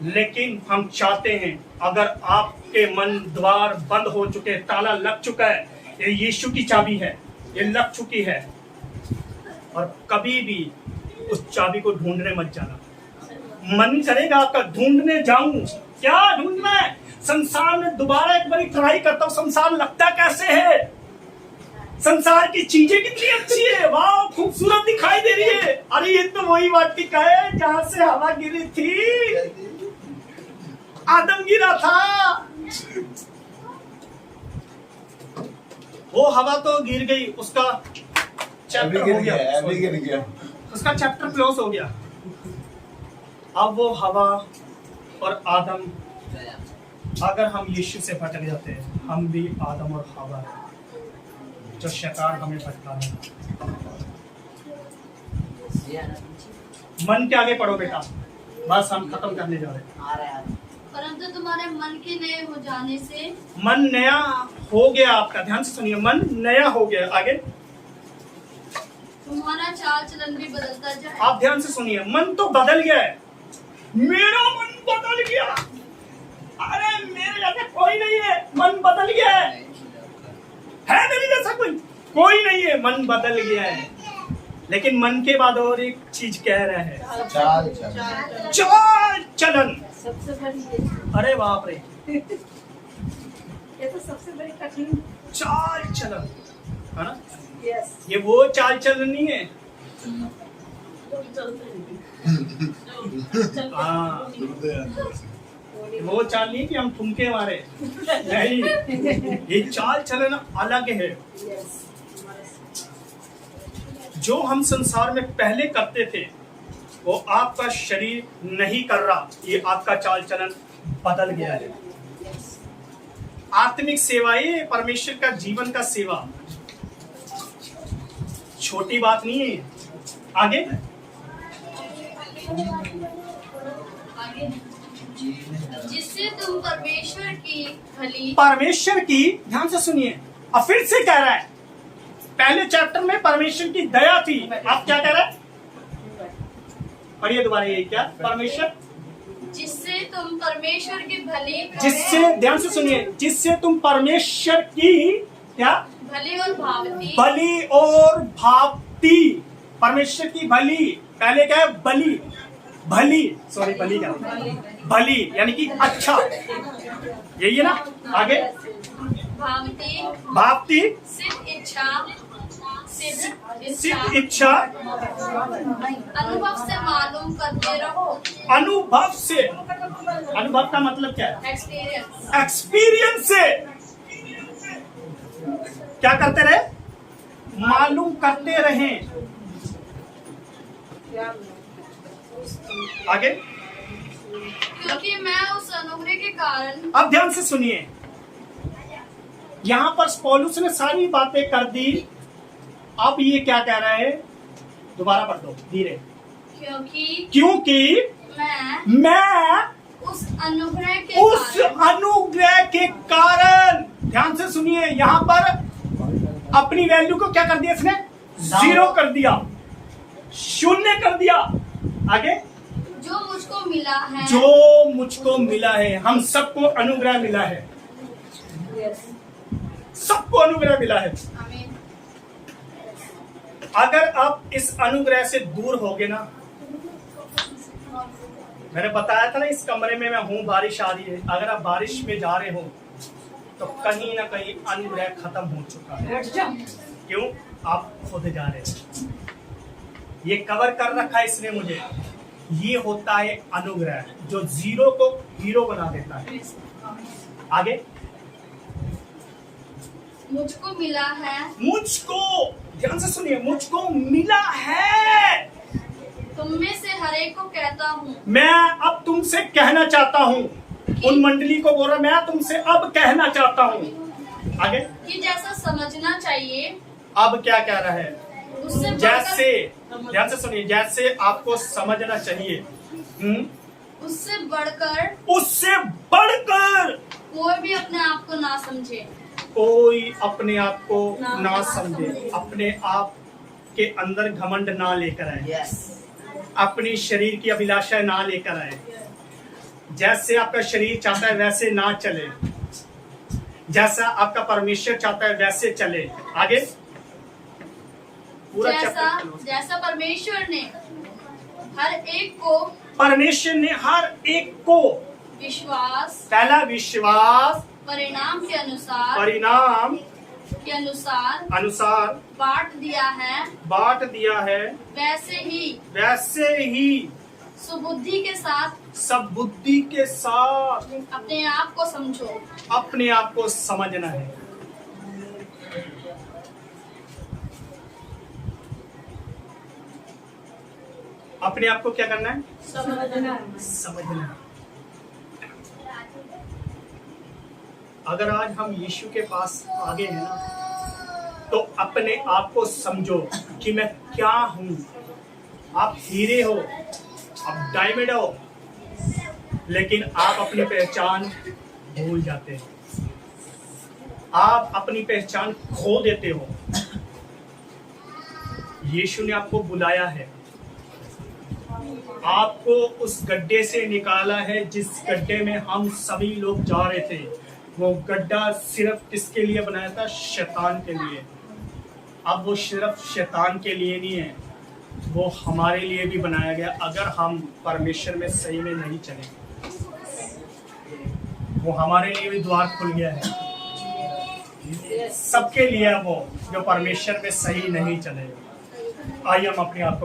लेकिन हम चाहते हैं, अगर आपके मन द्वार बंद हो चुके, ताला लग चुका है, ये यीशु की चाबी है, ये लग चुकी है, और कभी भी उस चाबी को ढूंढने मत जाना। मन करेगा आपका ढूंढने जाऊं, क्या ढूंढना है? संसार में दोबारा एक बार ट्राई करता हूं, संसार लगता कैसे है, संसार की चीजें कितनी अच्छी है, वाह खूबसूरत दिखाई दे रही है। अरे ये तो वही वाटिका है जहां से हवा गिरी थी, आदम गिरा था। वो हवा तो गिर गई, उसका चैप्टर हो गया, अभी गिर गया। उसका चैप्टर क्लोज हो गया। अब वो हवा और आदम, अगर हम यीशु से भटक जाते हैं, हम भी आदम और हवा हैं जो शैतान हमें भटका रहा है। मन के आगे पढ़ो बेटा, बस हम खत्म करने जा रहे हैं। परंतु तुम्हारे मन के नए हो जाने से, मन नया हो गया आपका, ध्यान से सुनिए, मन नया हो गया। आगे तुम्हारा चाल चलन भी बदलता जाए। आप ध्यान से सुनिए, मन तो बदल गया है, मेरा मन बदल गया। अरे मेरे जैसा कोई नहीं है, मन बदल गया है मेरे जैसा कोई नहीं है, मन बदल गया है। लेकिन मन के बाद और एक चीज कह रहा है, चाल चलन। सबसे बड़ी अरे बाप रे, ये तो सबसे बड़ी कठिन। चाल चलन है ना, यस, ये वो चाल चलन नहीं है। हाँ, वो चाल नहीं कि हम ठुमके मारे, नहीं, ये चाल चलन अलग है। जो हम संसार में पहले करते थे, वो आपका शरीर नहीं कर रहा, ये आपका चाल चलन बदल गया है। आत्मिक सेवा, ये परमेश्वर का जीवन का सेवा छोटी बात नहीं है। आगे जिससे तुम परमेश्वर की, ध्यान से सुनिए, अब फिर से कह रहा है, पहले चैप्टर में परमेश्वर की दया थी, आप क्या कह रहे हैं? पढ़िए दोबारा, ये क्या? परमेश्वर, जिससे तुम परमेश्वर की भली, जिससे, ध्यान से सुनिए, जिससे तुम परमेश्वर की क्या? भली और भावती, बलि और भावती, परमेश्वर की भली, पहले क्या है? बलि, भली, सॉरी बलि क्या? भली यानी कि अच्छा, यही है ना। आगे भावती, भावती, सिद्ध इच्छा, सिद्ध इच्छा, अनुभव से मालूम करते रहो। अनुभव से, अनुभव का मतलब क्या है? एक्सपीरियंस, एक्सपीरियंस से क्या करते रहे? मालूम करते रहे। आगे, क्योंकि मैं उस अनुग्रह के कारण, अब ध्यान से सुनिए, यहां पर पौलुस ने सारी बातें कर दी। अब ये क्या कह रहा है? दोबारा पढ़ दो धीरे। क्योंकि मैं उस अनुग्रह के कारण, ध्यान से सुनिए, यहाँ पर अपनी वैल्यू को क्या कर दिया इसने? जीरो कर दिया, शून्य कर दिया। आगे, जो मुझको मिला है, जो मुझको मिला है, हम सबको अनुग्रह मिला है, सबको अनुग्रह मिला है। आमीन। अगर आप इस अनुग्रह से दूर होगे ना, मैंने बताया था ना, इस कमरे में मैं हूं, बारिश आ रही है, अगर आप बारिश में जा रहे हो तो कहीं ना कहीं अनुग्रह खत्म हो चुका है। क्यों? आप खुद जा रहे हैं। ये कवर कर रखा है इसने मुझे। ये होता है अनुग्रह, जो जीरो को हीरो बना देता है। आगे, मुझको मिला है, मुझको, ध्यान से सुनिए, मुझको मिला है। तुम में से हर एक को कहता हूँ, मैं अब तुमसे कहना चाहता हूँ, उन मंडली को बोल रहा, मैं तुमसे अब कहना चाहता हूँ। आगे, कि जैसा समझना चाहिए अब क्या कह रहा है? उससे जैसे, ध्यान से सुनिए, जैसे आपको समझना चाहिए, उससे बढ़कर उससे बढ़कर कोई भी अपने आप को ना समझे। कोई अपने आप को ना समझे, अपने आप के अंदर घमंड ना लेकर आए, अपनी शरीर की अभिलाषा ना लेकर आए। जैसे आपका शरीर चाहता है वैसे ना चले, जैसा आपका परमेश्वर चाहता है वैसे चले। आगे, पूरा चैप्टर। जैसा परमेश्वर ने हर एक को, परमेश्वर ने हर एक को विश्वास, पहला विश्वास, परिणाम के अनुसार बांट दिया है, वैसे ही सुबुद्धि के साथ अपने आप को समझो। अपने आप को समझना है। अपने आप को क्या करना है? समझना है। अगर आज हम यीशु के पास आगे हैं ना, तो अपने आप को समझो कि मैं क्या हूं। आप हीरे हो, आप डायमंड हो, लेकिन आप अपनी पहचान भूल जाते हैं, आप अपनी पहचान खो देते हो। यीशु ने आपको बुलाया है, आपको उस गड्ढे से निकाला है जिस गड्ढे में हम सभी लोग जा रहे थे। वो गड्ढा सिर्फ किसके लिए बनाया था? शैतान के लिए। अब वो सिर्फ शैतान के लिए नहीं है, वो हमारे लिए भी बनाया गया। अगर हम परमेश्वर में सही में नहीं चले, वो हमारे लिए भी द्वार खुल गया है। सबके लिए वो जो परमेश्वर में सही नहीं चले। आइए हम अपने आप को